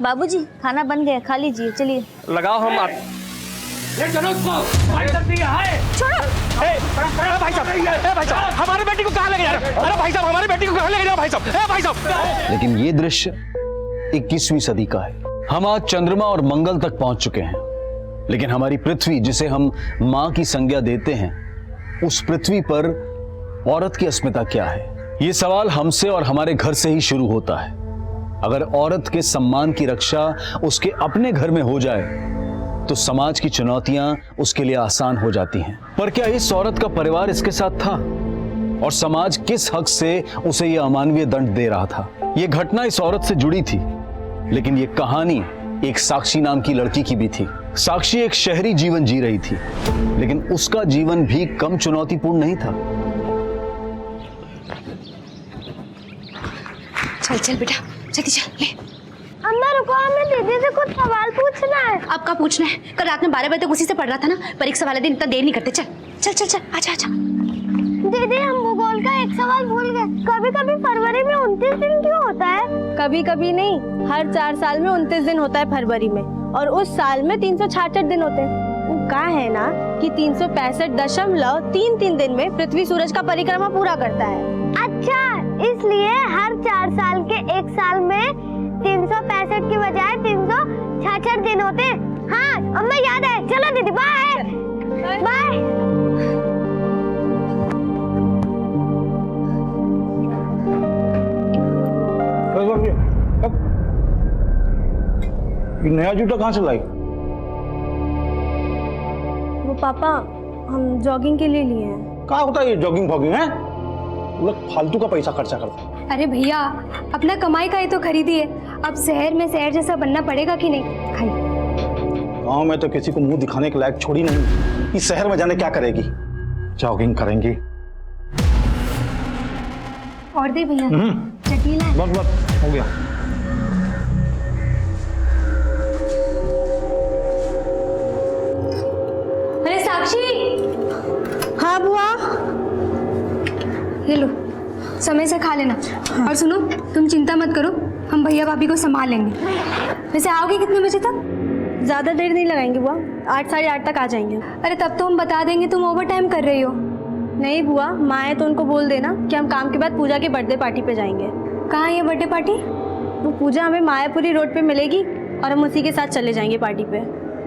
बाबूजी खाना बन गया, खा लीजिए, चलिए। लगाओ हम चलो उसको भाई साहब छोड़ो। भाई साहब हमारे बेटी को कहाँ लेके जा रहे हो? अरे भाई साहब हमारी बेटी को कहाँ लेके जा रहे हो भाई साहब? भाई साहब। लेकिन ये दृश्य 21वीं सदी का है। हम आज चंद्रमा और मंगल तक पहुंच चुके हैं, लेकिन हमारी पृथ्वी जिसे हम मां की संज्ञा देते हैं, उस पृथ्वी पर औरत की अस्मिता क्या है? ये सवाल हमसे और हमारे घर से ही शुरू होता है। अगर औरत के सम्मान की रक्षा उसके अपने घर में हो जाए तो समाज की चुनौतियां उसके लिए आसान हो जाती हैं। पर क्या इस औरत का परिवार इसके साथ था? और समाज किस हक से उसे यह अमानवीय दंड दे रहा था? यह घटना इस औरत से जुड़ी थी, लेकिन यह कहानी एक साक्षी नाम की लड़की की भी थी। साक्षी एक शहरी जीवन जी रही थी, लेकिन उसका जीवन भी कम चुनौतीपूर्ण नहीं था। चल चल बेटा, जल्दी चल ले। अम्मा रुको, हमें दीदी से कुछ सवाल पूछना है। अब क्या पूछना है? कल रात में 12 बजे तक उसी से पढ़ रहा था ना। परीक्षा वाले दिन इतना देर नहीं करते। चल चल चल चल, आजा आजा। दीदी हम भूगोल का एक सवाल भूल गए। कभी कभी फरवरी में 29 दिन क्यों होता है? कभी कभी नहीं, हर 4 साल में 29 दिन होता है फरवरी में, और उस साल में 366 दिन होते हैं। वो कहा है ना कि 365.33 दिन में पृथ्वी सूरज का परिक्रमा पूरा करता है। अच्छा, इसलिए हर 4 साल के एक साल में 365 की बजाय 366 दिन होते हैं। हाँ अम्मा याद है। चलो दीदी, बाय बाय। ये नया जूता कहाँ से लाई? वो पापा हम जॉगिंग के लिए लिए हैं। कहाँ होता है ये जॉगिंग फॉगिंग है? लोग फालतू का पैसा खर्चा करते हैं। अरे भैया, अपना कमाई का ही तो खरीदी है। अब शहर में शहर जैसा बनना पड़ेगा कि नहीं? खाइए। गाँव में तो किसी को मुंह दिखाने के लायक छोड़ी नहीं, इस शहर में जाने क्या करेगी? जॉगिंग करेंगी। और दे भैया, चटनी ला। बस बस हो गया। अरे साक्षी। हाँ बुआ। ये लो, समय से खा लेना। और सुनो, तुम चिंता मत करो, हम भैया भाभी को संभाल लेंगे। वैसे आओगे कितने बजे तक? ज्यादा देर नहीं लगाएंगे बुआ, 8 साढ़े 8 तक आ जाएंगे। अरे तब तो हम बता देंगे तुम ओवर टाइम कर रही हो। नहीं बुआ, माँ है तो उनको बोल देना कि हम काम के बाद पूजा की बर्थडे पार्टी पे जाएंगे। कहाँ है ये बर्थडे पार्टी? वो पूजा हमें मायापुरी रोड पे मिलेगी और हम उसी के साथ चले जाएंगे पार्टी पे।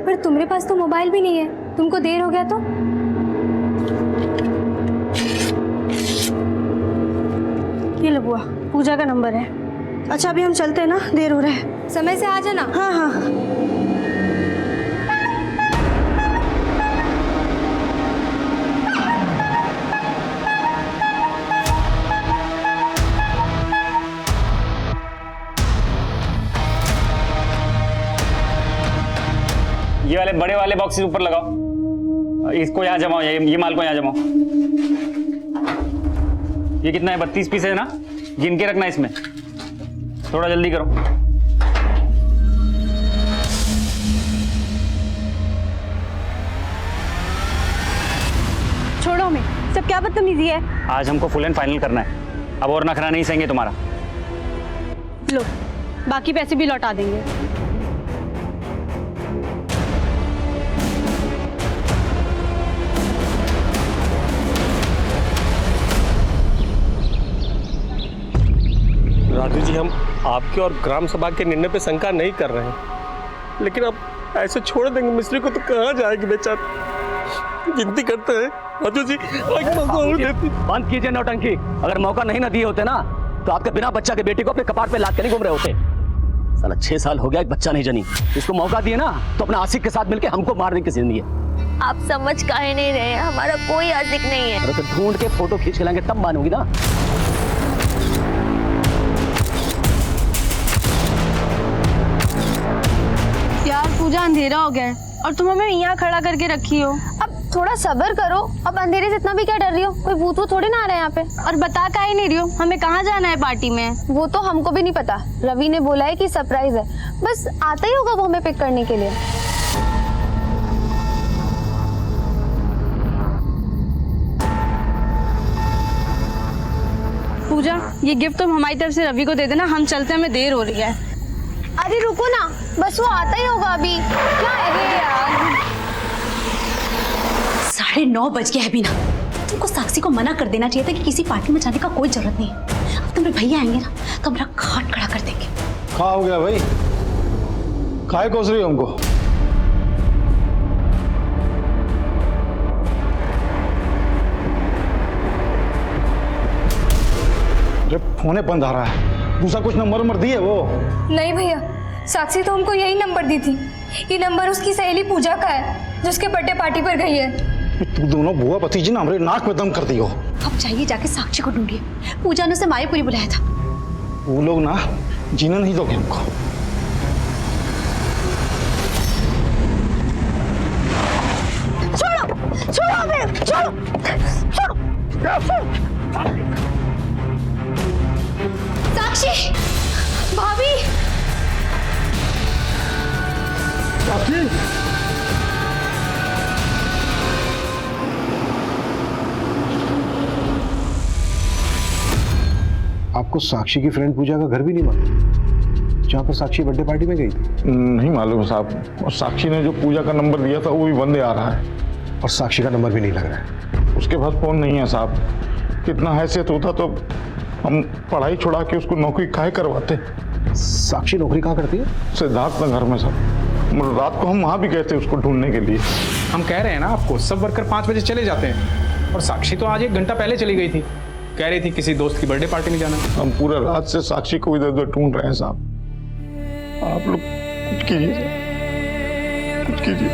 पर तुम्हारे पास तो मोबाइल भी नहीं है, तुमको देर हो गया तो? ये लो बुआ, पूजा का नंबर है। अच्छा अभी हम चलते हैं ना, देर हो रहा है। समय से आ जाना। हाँ हाँ। ये वाले बड़े वाले बॉक्सेस ऊपर लगाओ, इसको यहाँ जमाओ, ये माल को यहाँ जमाओ। ये कितना है? 32 पीस है ना? गिन के रखना इसमें। थोड़ा जल्दी करो। छोड़ो हमें, सब क्या बदतमीजी है। आज हमको फुल एंड फाइनल करना है, अब और नखरा नहीं सहेंगे तुम्हारा। लो, बाकी पैसे भी लौटा देंगे। राजू जी, हम आपके और ग्राम सभा के निर्णय पे शंका नहीं कर रहे हैं, लेकिन अब ऐसे छोड़ देंगे मिस्त्री को तो कहाँ जाएगी बेचारा? गिनती करते हैं राजू जी, बंद कीजिए नौटंकी। अगर मौका नहीं ना दिए होते ना तो आपके बिना बच्चा के बेटी को अपने कपाट पे लाद के नहीं घूम रहे होते। साला 6 साल हो गया, एक बच्चा नहीं जनी। इसको मौका दिए ना तो अपने आशिक के साथ मिलके हमको मारने की जिंदगी है। आप समझ काहे नहीं रहे? हमारा कोई आशिक नहीं है। अरे तो ढूंढ के फोटो खींच के लाएंगे तब मानोगी ना। यार पूजा, अंधेरा हो गया है और तुम हमें यहाँ खड़ा करके रखी हो। अब थोड़ा सब्र करो। अब अंधेरे से इतना भी क्या डर रही हो? कोई भूत वूत थोड़ी ना आ रहा है यहाँ पे। और बता काहे नहीं रही हो हमें कहाँ जाना है पार्टी में? वो तो हमको भी नहीं पता, रवि ने बोला है कि सरप्राइज है, बस आता ही होगा वो हमें पिक करने के लिए। पूजा, ये गिफ्ट तुम हमारी तरफ से रवि को दे देना, हम चलते हैं, हमें देर हो रही है। अरे रुको ना, बस वो आता ही होगा अभी। क्या अरे यार 9:30 बज गया है बीना। तुमको साक्षी को मना कर देना चाहिए था कि किसी पार्टी में जाने का कोई जरूरत नहीं है। अब तुम्हारे भैया आएंगे ना तो हमारा घाट खड़ा कर देंगे। क्या हो गया भाई, काहे कोस रही हो हमको? अरे फोन बंद आ रहा है, दूसरा कुछ नंबर दिए वो? नहीं भैया, साक्षी तो हमको यही नंबर दी थी। ये नंबर उसकी सहेली पूजा का है जो उसके बर्थडे पार्टी पर गई है। तू दोनों बुआ भतीजी ना हमारे नाक में दम कर दी हो। अब जाइए जाके साक्षी को ढूंढिए। पूजा ने उसे मायापुरी बुलाया था। वो लोग ना जीना नहीं दोगे हमको। छोड़ो बे, छोड़ो छोड़ो। साक्षी, भाभी, आपको साक्षी की फ्रेंड पूजा का घर भी नहीं मालूम, जहाँ पर साक्षी बर्थडे पार्टी में गई थी? नहीं मालूम साहब, और साक्षी ने जो पूजा का नंबर दिया था वो भी बंदे आ रहा है। और साक्षी का नंबर भी नहीं लग रहा है। उसके पास फोन नहीं है साहब। कितना हैसियत होता तो हम पढ़ाई छुड़ा के उसको नौकरी काहे करवाते। साक्षी नौकरी कहाँ करती है? सिद्धार्थ नगर में सर। रात को हम वहाँ भी गए थे उसको ढूंढने के लिए। हम कह रहे हैं ना आपको, सब वर्कर 5 बजे चले जाते हैं और साक्षी तो आज 1 घंटा पहले चली गई थी। कह रही थी किसी दोस्त की बर्थडे पार्टी में जाना। हम पूरे रात से साक्षी को इधर उधर ढूंढ रहे हैं साहब। आप लोग कुछ कीजिए, कुछ कीजिए।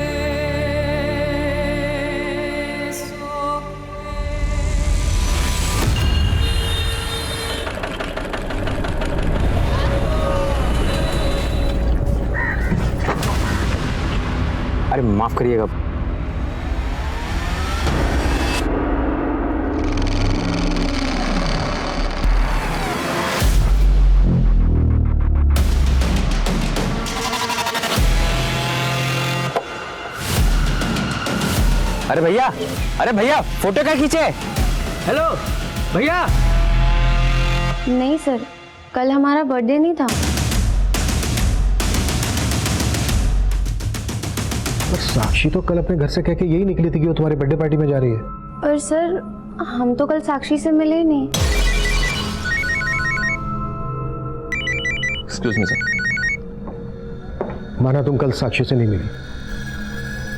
अरे माफ करिएगा। अरे भैया फोटो क्या खींचे? हेलो भैया। नहीं सर, कल हमारा बर्थडे नहीं था। पर साक्षी तो कल अपने घर से कह के यही निकली थी कि वो तुम्हारी बर्थडे पार्टी में जा रही है। पर सर, हम तो कल साक्षी से मिले ही नहीं। Excuse me sir. माना तुम कल साक्षी से नहीं मिली,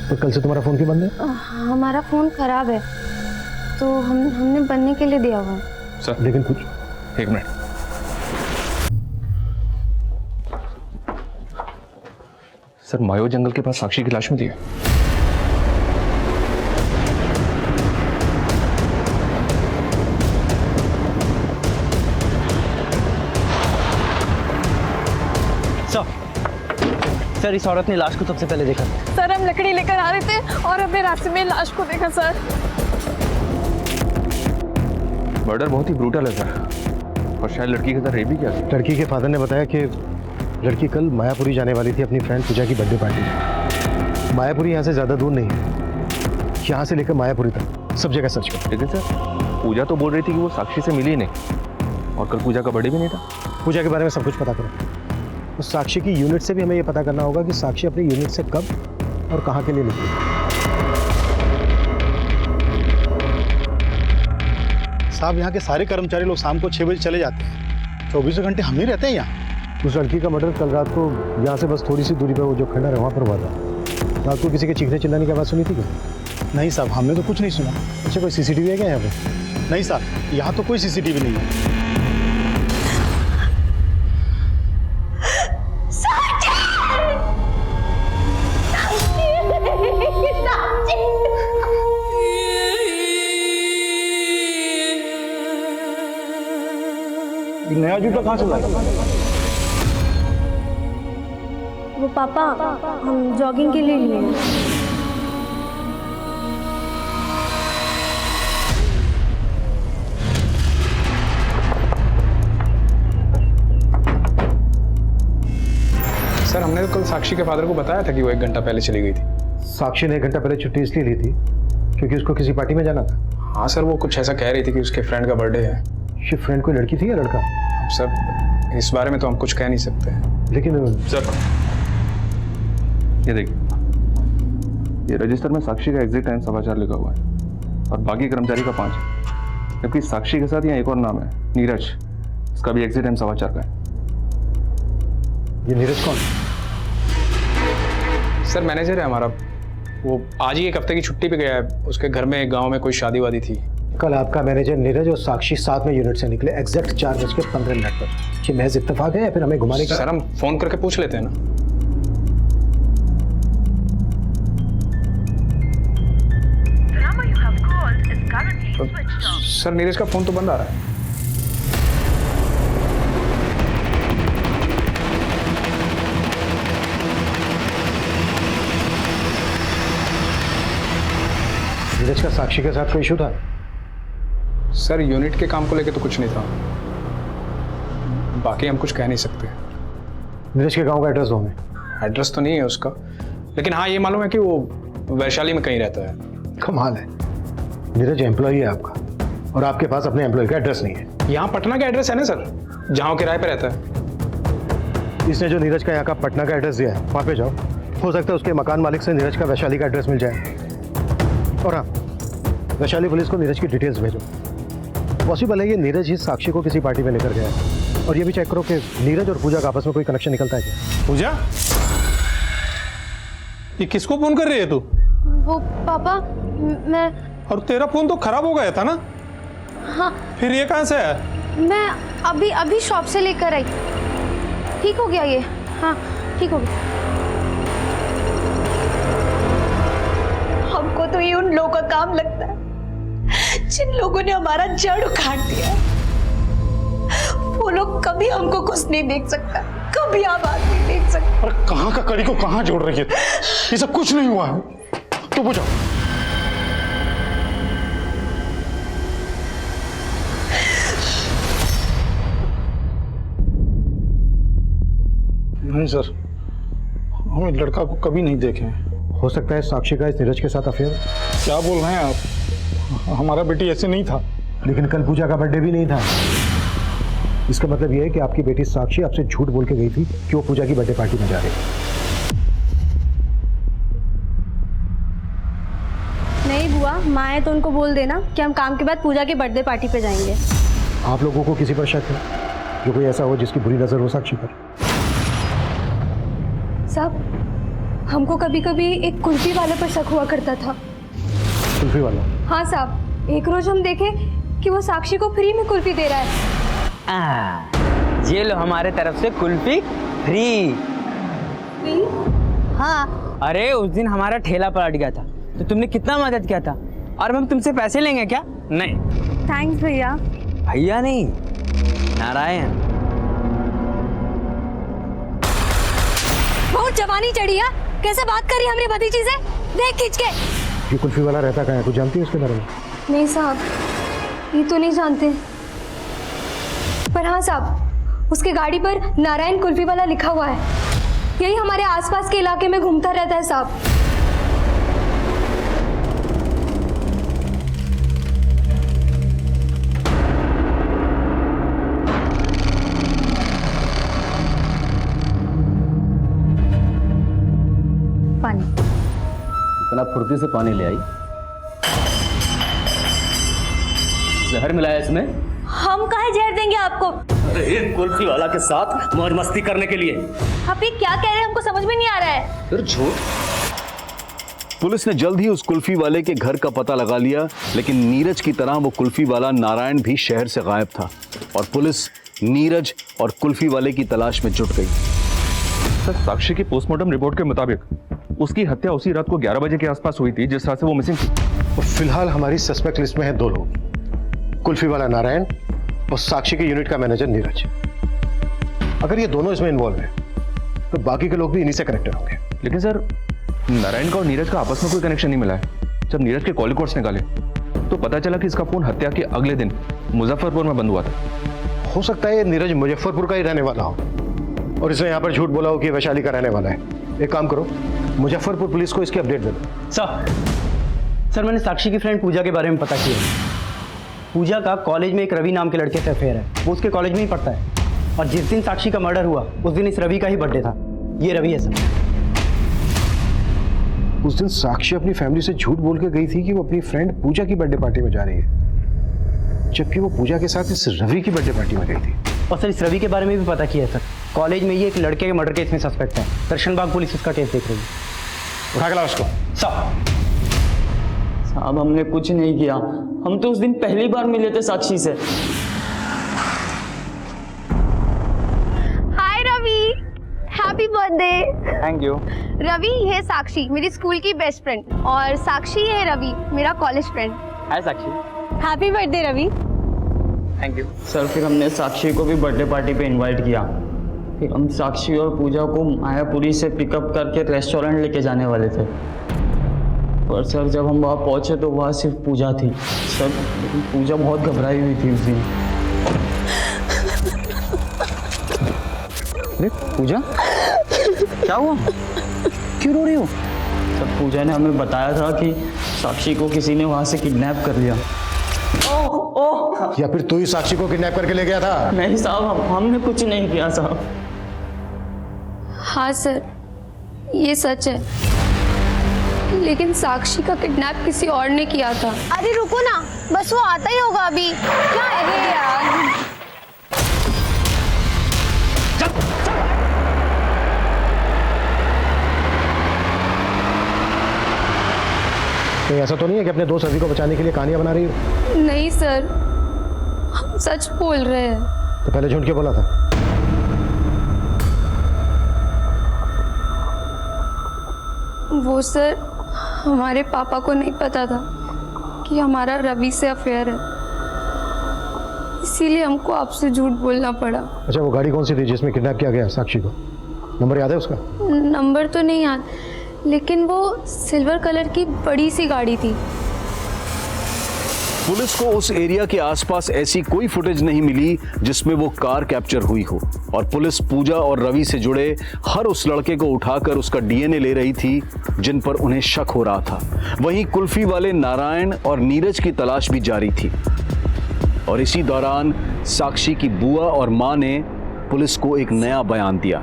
तो कल से तुम्हारा फोन क्यों बंद है? हमारा फोन खराब है तो हमने बनने के लिए दिया हुआ है। सर लेकिन कुछ 1 मिनट। सर मायो जंगल के पास साक्षी की लाश मिली है। सर इस औरत ने लाश को सबसे पहले देखा। सर हम लकड़ी लेकर आ रहे थे और हमने रास्ते में लाश को देखा सर। मर्डर बहुत ही ब्रूटल है सर, और शायद लड़की के साथ रेप भी किया। लड़की के फादर ने बताया कि लड़की कल मायापुरी जाने वाली थी अपनी फ्रेंड पूजा की बर्थडे पार्टी में। मायापुरी यहाँ से ज़्यादा दूर नहीं है, यहाँ से लेकर मायापुरी तक सब जगह सर्च करो। लेकिन सर पूजा तो बोल रही थी कि वो साक्षी से मिली ही नहीं, और कल पूजा का बर्थडे भी नहीं था। पूजा के बारे में सब कुछ पता करो। तो साक्षी की यूनिट से भी हमें ये पता करना होगा कि साक्षी अपनी यूनिट से कब और कहाँ के लिए निकली। साहब यहाँ के सारे कर्मचारी लोग शाम को 6 बजे चले जाते हैं, 24 घंटे हम ही रहते हैं यहाँ। उस लड़की का मर्डर कल रात को यहाँ से बस थोड़ी सी दूरी पर वो जो खंडर है वहाँ पर हुआ था। रात को किसी के चीखने चिल्लाने की आवाज़ सुनी थी क्या? नहीं साहब, हमने तो कुछ नहीं सुना। अच्छा कोई सीसीटीवी है क्या यहाँ पे? नहीं साहब, यहाँ तो कोई सीसीटीवी नहीं है। नया जूता कहाँ से लाया? वो पापा हम जॉगिंग के लिए लिए हैं। सर हमने तो कल साक्षी के फादर को बताया था कि वो 1 घंटा पहले चली गई थी। साक्षी ने 1 घंटा पहले छुट्टी इसलिए ली थी क्योंकि उसको किसी पार्टी में जाना था। हाँ सर, वो कुछ ऐसा कह रही थी कि उसके फ्रेंड का बर्थडे है। ये फ्रेंड कोई लड़की थी या लड़का? सर इस बारे में तो हम कुछ कह नहीं सकते हैं। लेकिन सर ये देखिए, ये रजिस्टर में साक्षी का एग्जिट टाइम समाचार लिखा हुआ है और बाकी कर्मचारी का 5 है, जबकि साक्षी के साथ यहाँ एक और नाम है नीरज, इसका भी एग्जिट टाइम समाचार का है। ये नीरज कौन? सर मैनेजर है हमारा, वो आज ही 1 हफ्ते की छुट्टी पे गया है, उसके घर में गांव में कोई शादी वादी थी। कल आपका मैनेजर नीरज और साक्षी साथ में यूनिट से निकले एग्जैक्ट 4:15 पर। ये महज इत्तेफाक है या फिर हमें घुमाने का? सर हम फोन करके पूछ लेते हैं ना। सर नीरज का फोन तो बंद आ रहा है। नीरज का साक्षी के साथ कोई इशू था? सर यूनिट के काम को लेके तो कुछ नहीं था, बाकी हम कुछ कह नहीं सकते। नीरज के गांव का एड्रेस दो हमें। एड्रेस तो नहीं है उसका, लेकिन हाँ ये मालूम है कि वो वैशाली में कहीं रहता है। कमाल है, नीरज एम्प्लॉई है आपका और आपके पास अपने एम्प्लॉय का एड्रेस नहीं है। यहाँ पटना का एड्रेस है ना सर, जहाँ वो किराए पे रहता है। इसने जो नीरज का यहाँ का पटना का एड्रेस दिया है वहाँ पे जाओ, हो सकता है उसके मकान मालिक से नीरज का वैशाली का एड्रेस मिल जाए। और हाँ, वैशाली पुलिस को नीरज की डिटेल्स भेजो। पॉसिबल है ये नीरज ही साक्षी को किसी पार्टी में लेकर गया है। और ये भी चेक करो कि नीरज और पूजा का आपस में कोई कनेक्शन निकलता है क्या। पूजा, ये किसको फोन कर रही है तू? वो पापा, मैं और तेरा फोन तो खराब हो गया था ना? हाँ। फिर ये कहाँ से है? मैं अभी शॉप से लेकर आई, ठीक हो गया ये। हाँ ठीक हो गया। हमको तो ये उन लोगों का काम लगता है जिन लोगों ने हमारा जड़ उखाड़ दिया। वो लोग कभी हमको खुश नहीं देख सकता, कभी आबाद नहीं देख सकता। अरे कहाँ का कड़ी को कहाँ जोड़ रही है? ये सब कुछ नहीं हुआ है, तो पूछो। नहीं सर, हम इस लड़का को कभी नहीं देखे। हो सकता है साक्षी का इस नीरज के साथ अफेयर। क्या बोल रहे हैं आप? हमारा बेटी ऐसे नहीं था। लेकिन कल पूजा का बर्थडे भी नहीं था। इसका मतलब यह है कि आपकी बेटी साक्षी आपसे झूठ बोल के गई थी कि वो पूजा की बर्थडे पार्टी में जा रही है। नहीं बुआ, माँ है तो उनको बोल देना कि हम काम के बाद पूजा की बर्थडे पार्टी पे जाएंगे। आप लोगों को किसी पर शक है जो कोई ऐसा हो जिसकी बुरी नजर हो साक्षी पर? साहब, हमको कभी कभी एक कुल्फी वाले पर शक हुआ करता था। कुल्फी वाला? हाँ साहब, एक रोज हम देखे कि वो साक्षी को फ्री में कुल्फी दे रहा है। ये लो हमारे तरफ से कुल्फी फ्री। हाँ, अरे उस दिन हमारा ठेला पलट गया था तो तुमने कितना मदद किया था, और हम तुमसे पैसे लेंगे क्या? नहीं। थैंक्स भैया। भैया नहीं, नारायण। बहुत जवानी चढ़ी है, कैसे बात करी हमारी भतीजी से, देख खींच के। ये कुल्फी वाला रहता कहाँ है, कुछ जानती है उसके बारे में? नहीं साहब, ये तो नहीं जानते, पर हाँ साहब, उसके गाड़ी पर नारायण कुल्फी वाला लिखा हुआ है। यही हमारे आसपास के इलाके में घूमता रहता है साहब। पानी। इतना फुर्ती से पानी ले आई, जहर मिलाया इसमें? हम काहे जहर देंगे आपको? अरे कुल्फी वाला के साथ मौज मस्ती करने के लिए। आप ये क्या कह रहे हैं, हमको समझ में नहीं आ रहा है। फिर झूठ। पुलिस ने जल्द ही उस कुल्फी वाले के घर का पता लगा लिया, लेकिन नीरज की तरह वो कुल्फी वाला नारायण भी शहर से गायब था और पुलिस नीरज और कुल्फी वाले की तलाश में जुट गई। सर, साक्षी की पोस्टमार्टम रिपोर्ट के मुताबिक उसकी हत्या उसी रात को 11 बजे के आसपास हुई थी जिस रात से वो मिसिंग थी। और फिलहाल हमारी सस्पेक्ट लिस्ट में है 2 लोग, कुल्फी वाला नारायण और साक्षी के यूनिट का मैनेजर नीरज। अगर ये दोनों इसमें इन्वॉल्व हैं तो बाकी के लोग भी इन्हीं से कनेक्टेड होंगे। लेकिन सर, नारायण का और नीरज का आपस में कोई कनेक्शन नहीं मिला है। जब नीरज के कॉल रिकॉर्ड्स निकाले तो पता चला कि इसका फोन हत्या के अगले दिन मुजफ्फरपुर में बंद हुआ था। हो सकता है ये नीरज मुजफ्फरपुर का ही रहने वाला हो और इसने यहाँ पर झूठ बोला हो कि वैशाली का रहने वाला है। एक काम करो, मुजफ्फरपुर पुलिस को इसकी अपडेट दे दो। सर मैंने साक्षी की फ्रेंड पूजा के बारे में पता किया। पूजा का कॉलेज में एक रवि नाम के लड़के से अफेयर है, वो उसके कॉलेज में ही पढ़ता है। और जिस दिन साक्षी का मर्डर हुआ उस दिन इस रवि का ही बर्थडे था। ये रवि है सर। उस दिन साक्षी अपनी फैमिली से झूठ बोल के गई थी कि वो अपनी फ्रेंड पूजा की बर्थडे पार्टी में जा रही है, जबकि वो पूजा के साथ इस रवि की बर्थडे पार्टी में गई थी। और सर इस रवि के बारे में भी पता किया है सर। कॉलेज में ये एक लड़के के मर्डर केस में सस्पेक्ट है। दर्शनबाग पुलिस उसका केस देख रही है। उठा के लाओ उसको। साहब हमने कुछ नहीं किया, हम तो उस दिन पहली बार मिले थे साक्षी से। Hi Ravi, happy birthday. Thank you. Ravi ये साक्षी मेरी स्कूल की बेस्ट फ्रेंड, और साक्षी है रवि मेरा college friend. Hi Sakshi. Happy birthday Ravi. Thank you. Sir फिर हमने साक्षी को भी बर्थडे पार्टी पे इनवाइट किया। फिर हम साक्षी और पूजा को मायापुरी से पिकअप करके रेस्टोरेंट लेके जाने वाले थे, पर सर जब हम वहाँ पहुँचे तो वहाँ सिर्फ पूजा थी। सर लेकिन पूजा बहुत घबराई हुई थी उस दिन। अरे पूजा, क्या हुआ? क्यों रो रही हो? सर पूजा ने हमें बताया था कि साक्षी को किसी ने वहाँ से किडनैप कर लिया। या फिर तू ही साक्षी को किडनैप करके ले गया था? नहीं साहब, हमने कुछ नहीं किया साहब। हाँ सर, ये सच है, लेकिन साक्षी का किडनैप किसी और ने किया था। अरे रुको ना, बस वो आता ही होगा अभी। क्या है यार? कहीं ऐसा तो नहीं है कि अपने दोस्त रवि को बचाने के लिए कहानियां बना रही हो? नहीं सर, हम सच बोल रहे हैं। तो पहले झूठ क्यों बोला था? वो सर, हमारे पापा को नहीं पता था कि हमारा रवि से अफेयर है, इसीलिए हमको आपसे झूठ बोलना पड़ा। अच्छा, वो गाड़ी कौन सी थी जिसमें किडनैप किया गया साक्षी को? नंबर याद है उसका? नंबर तो नहीं याद, लेकिन वो सिल्वर कलर की बड़ी सी गाड़ी थी। पुलिस को उस एरिया के आसपास ऐसी कोई फुटेज नहीं मिली जिसमें वो कार कैप्चर हुई हो, और पुलिस पूजा और रवि से जुड़े हर उस लड़के को उठाकर उसका डीएनए ले रही थी जिन पर उन्हें शक हो रहा था। वहीं कुल्फी वाले नारायण और नीरज की तलाश भी जारी थी, और इसी दौरान साक्षी की बुआ और मां ने पुलिस को एक नया बयान दिया।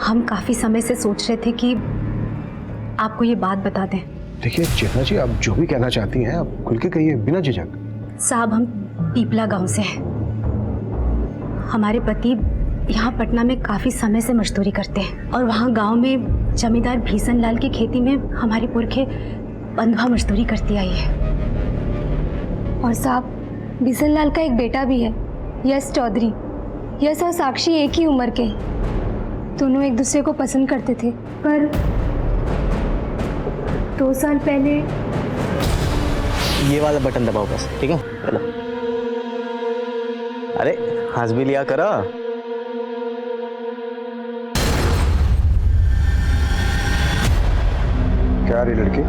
हम काफी समय से सोच रहे थे कि आपको ये बात बता दें। देखिए चेतना जी, आप जो भी कहना चाहती हैं आप खुल के कहिए, बिना झिझक। साहब, हम पीपला गांव से हैं। हमारे पति यहाँ पटना में काफी समय से मजदूरी करते हैं, और वहाँ गांव में जमींदार भीषण लाल की खेती में हमारी पुरखे बंधुआ मजदूरी करती आई है। और साहब, भीषण लाल का एक बेटा भी है, यश चौधरी। यश और साक्षी एक ही उम्र के, दोनों एक दूसरे को पसंद करते थे, पर 2 साल पहले। ये वाला बटन दबाओ बस, ठीक है? चलो। अरे हंस भी लिया करो। क्या रे लड़की,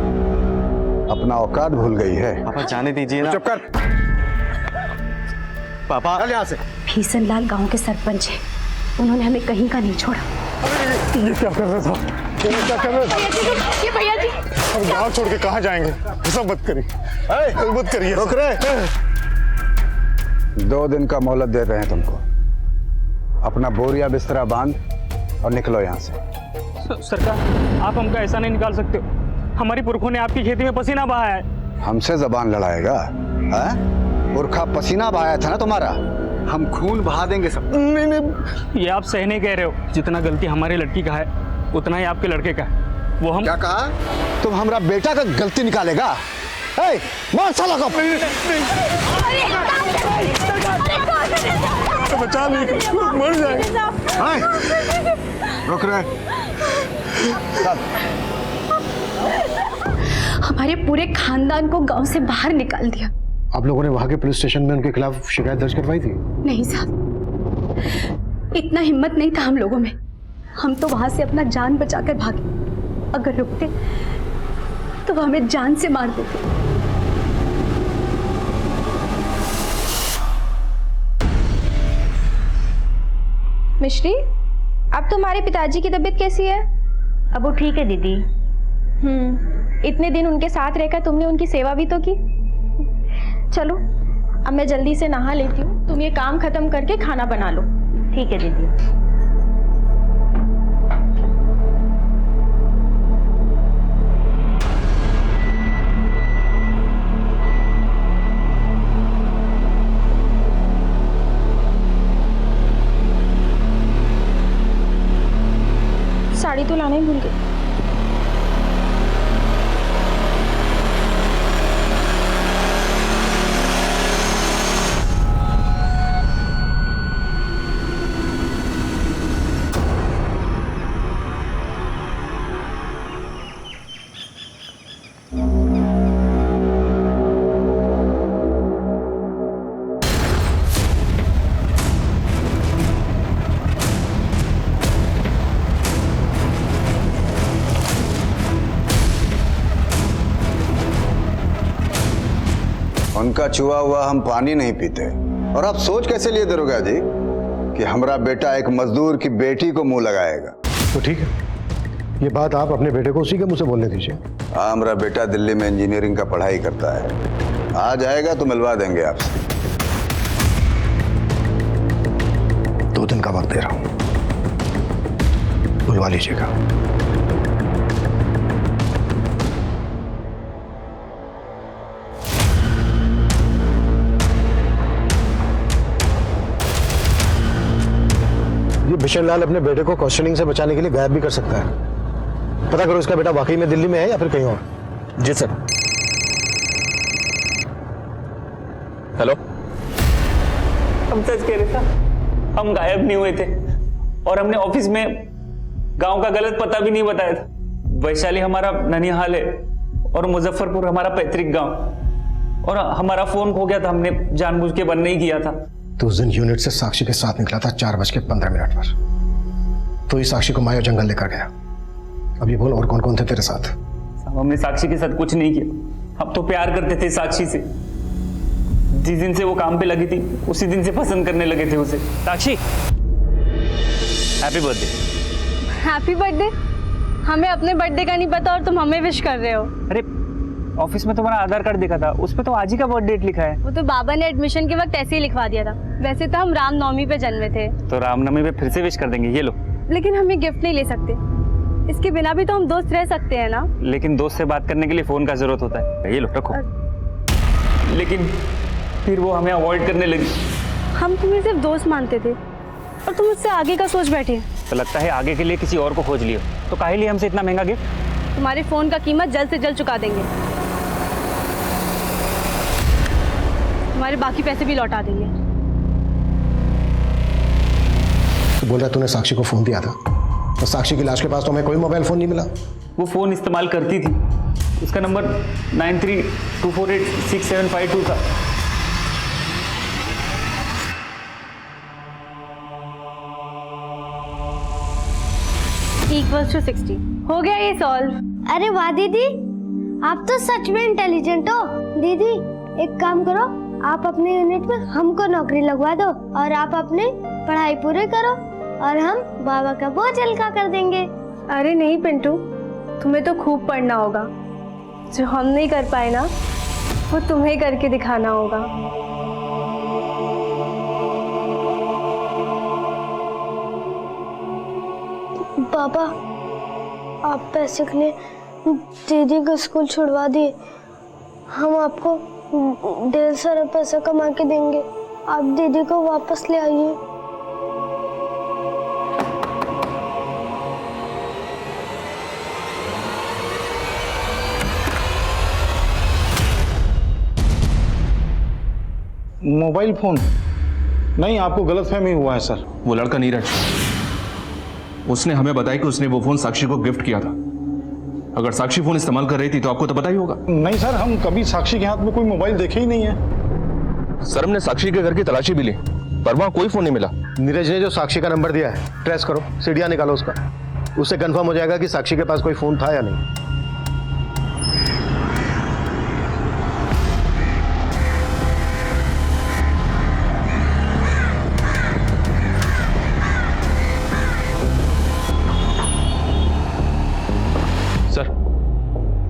अपना औकात भूल गई है? पापा जाने दीजिए ना। चुप कर पापा। चल यहाँ से। भीषण लाल गाँव के सरपंच हैं, उन्होंने हमें कहीं का नहीं छोड़ा। ये क्या कर रहा था? ये क्या कर रहा था? ये भैया जी, हम गाँव छोड़ के कहाँ जाएंगे? ऐसा मत करिए, मत करिए। रुक रहे। 2 दिन का मोहलत दे रहे हैं तुमको। अपना बोरिया बिस्तरा बांध और निकलो यहाँ से। सरकार, आप हमको ऐसा नहीं निकाल सकते हो। हमारी पुरखों ने आपकी खेती में पसीना बहाया है। हमसे जबान लड़ाएगा? पुरखा पसीना बहाया था ना तुम्हारा, हम खून बहा देंगे सब। नहीं, ये आप सही नहीं कह रहे हो। जितना गलती हमारी लड़की का है उतना ही आपके लड़के का है। वो हम क्या कहा? तुम हमारा बेटा का गलती निकालेगा? मार साला को। बचा नहीं, मर जाएगा। रुक रहे। हमारे पूरे खानदान को गांव से बाहर निकाल दिया। आप लोगों ने वहां के पुलिस स्टेशन में उनके खिलाफ शिकायत दर्ज करवाई थी? नहीं साहब, इतना हिम्मत नहीं था हम लोगों में। हम तो वहां से अपना जान बचाकर भागे। अगर रुकते तो वो हमें जान से मार देते। मिश्री, अब तुम्हारे पिताजी की तबीयत कैसी है? अब वो ठीक है दीदी। इतने दिन उनके साथ रहकर तुमने उनकी सेवा भी तो की। चलो, अब मैं जल्दी से नहा लेती हूँ, तुम ये काम खत्म करके खाना बना लो। ठीक है दीदी। साड़ी तो लाना ही भूल गई। उनका छुआ हुआ हम पानी नहीं पीते। और आप सोच कैसे लिए दरोगा जी कि हमारा बेटा एक मजदूर की बेटी को मुंह लगाएगा? तो ठीक है, ये बात आप अपने बेटे को उसी के मुंह से बोलने दीजिए। हाँ, हमारा बेटा दिल्ली में इंजीनियरिंग का पढ़ाई करता है, आ जाएगा तो मिलवा देंगे आपसे। 2 दिन का वक्त दे रहा हूं, बुलवा लीजिएगा। ये बिशन लाल अपने बेटे को क्वेश्चनिंग से बचाने के लिए गायब भी कर सकता है। पता करो इसका बेटा वाकई में दिल्ली में है या फिर कहीं और। जी सर। हेलो, हम सच कह रहे थे, हम गायब नहीं हुए थे और हमने ऑफिस में गांव का गलत पता भी नहीं बताया था। वैशाली हमारा ननिहाल है और मुजफ्फरपुर हमारा पैतृक गांव, और हमारा फोन खो गया था, हमने जानबूझ के बंद नहीं किया था। तो उस दिन यूनिट से साक्षी के साथ निकला था 4:15 पर। तो इस साक्षी को माया जंगल लेकर गया। अब ये बोल, और कौन कौन थे तेरे साथ? हमने साक्षी के साथ कुछ नहीं किया, हम तो प्यार करते थे साक्षी से। जिस दिन से वो काम पे लगी थी उसी दिन से पसंद करने लगे थे उसे। साक्षी, हैप्पी बर्थडे। Happy birthday? हमें अपने बर्थडे का नहीं पता और तुम हमें विश कर रहे हो। अरे ऑफिस में तुम्हारा आधार कार्ड देखा था, उस पे तो आज ही का बर्थ डेट लिखा है। वो तो बाबा ने एडमिशन के वक्त ऐसे ही लिखवा दिया था। वैसे तो हम रामनवमी पे जन्मे थे। तो रामनवमी पे फिर से विश कर देंगे, ये लो। लेकिन हम ये गिफ्ट नहीं ले सकते, इसके बिना भी तो हम दोस्त रह सकते हैं ना। लेकिन दोस्त से बात करने के लिए फोन का जरूरत होता है, ये लो रखो। लेकिन फिर वो हमें अवॉइड करने लगी। हम तुम्हें सिर्फ दोस्त मानते थे और तुम उससे आगे का सोच बैठे। तो लगता है आगे के लिए किसी और को खोज लियो। तो काहे लिए हमसे इतना महंगा गिफ्ट? तुम्हारे फोन का कीमत जल्द से जल्द चुका देंगे, तुम्हारे बाकी पैसे भी लौटा देंगे। तो बोल रहा तूने साक्षी को फोन दिया था, और साक्षी की लाश के पास तो हमें कोई मोबाइल फोन नहीं मिला। वो फोन इस्तेमाल करती थी, उसका नंबर 93248675 था। = 60 हो गया ये सॉल्व। अरे वाह दीदी, आप तो सच में इंटेलिजेंट हो। दीदी एक काम करो, आप अपने यूनिट में हमको नौकरी लगवा दो और आप अपनी पढ़ाई पूरी करो और हम बाबा का बोझ हल्का कर देंगे। अरे नहीं पिंटू, तुम्हें तो खूब पढ़ना होगा। जो हम नहीं कर पाए ना, वो तुम्हें करके दिखाना होगा। पापा, आप पैसे के लिए दीदी को स्कूल छुड़वा दिए। हम आपको ढेर सारा पैसा कमा के देंगे, आप दीदी को वापस ले आइए। Mobile phone? नहीं, आपको गलतफहमी हुआ है सर। वो लड़का नीरज, उसने हमें बताया कि उसने वो फोन साक्षी को गिफ्ट किया था। अगर साक्षी फोन इस्तेमाल कर रही थी तो आपको तो पता ही होगा। नहीं सर, हम कभी साक्षी के हाथ में कोई मोबाइल देखे ही नहीं है। सर, हमने साक्षी के घर की तलाशी भी ली, पर वहां कोई फोन नहीं मिला। नीरज ने जो साक्षी का नंबर दिया है, ट्रेस करो, सीढ़ियां निकालो उसका। उससे कंफर्म हो जाएगा कि साक्षी के पास कोई फोन था या नहीं।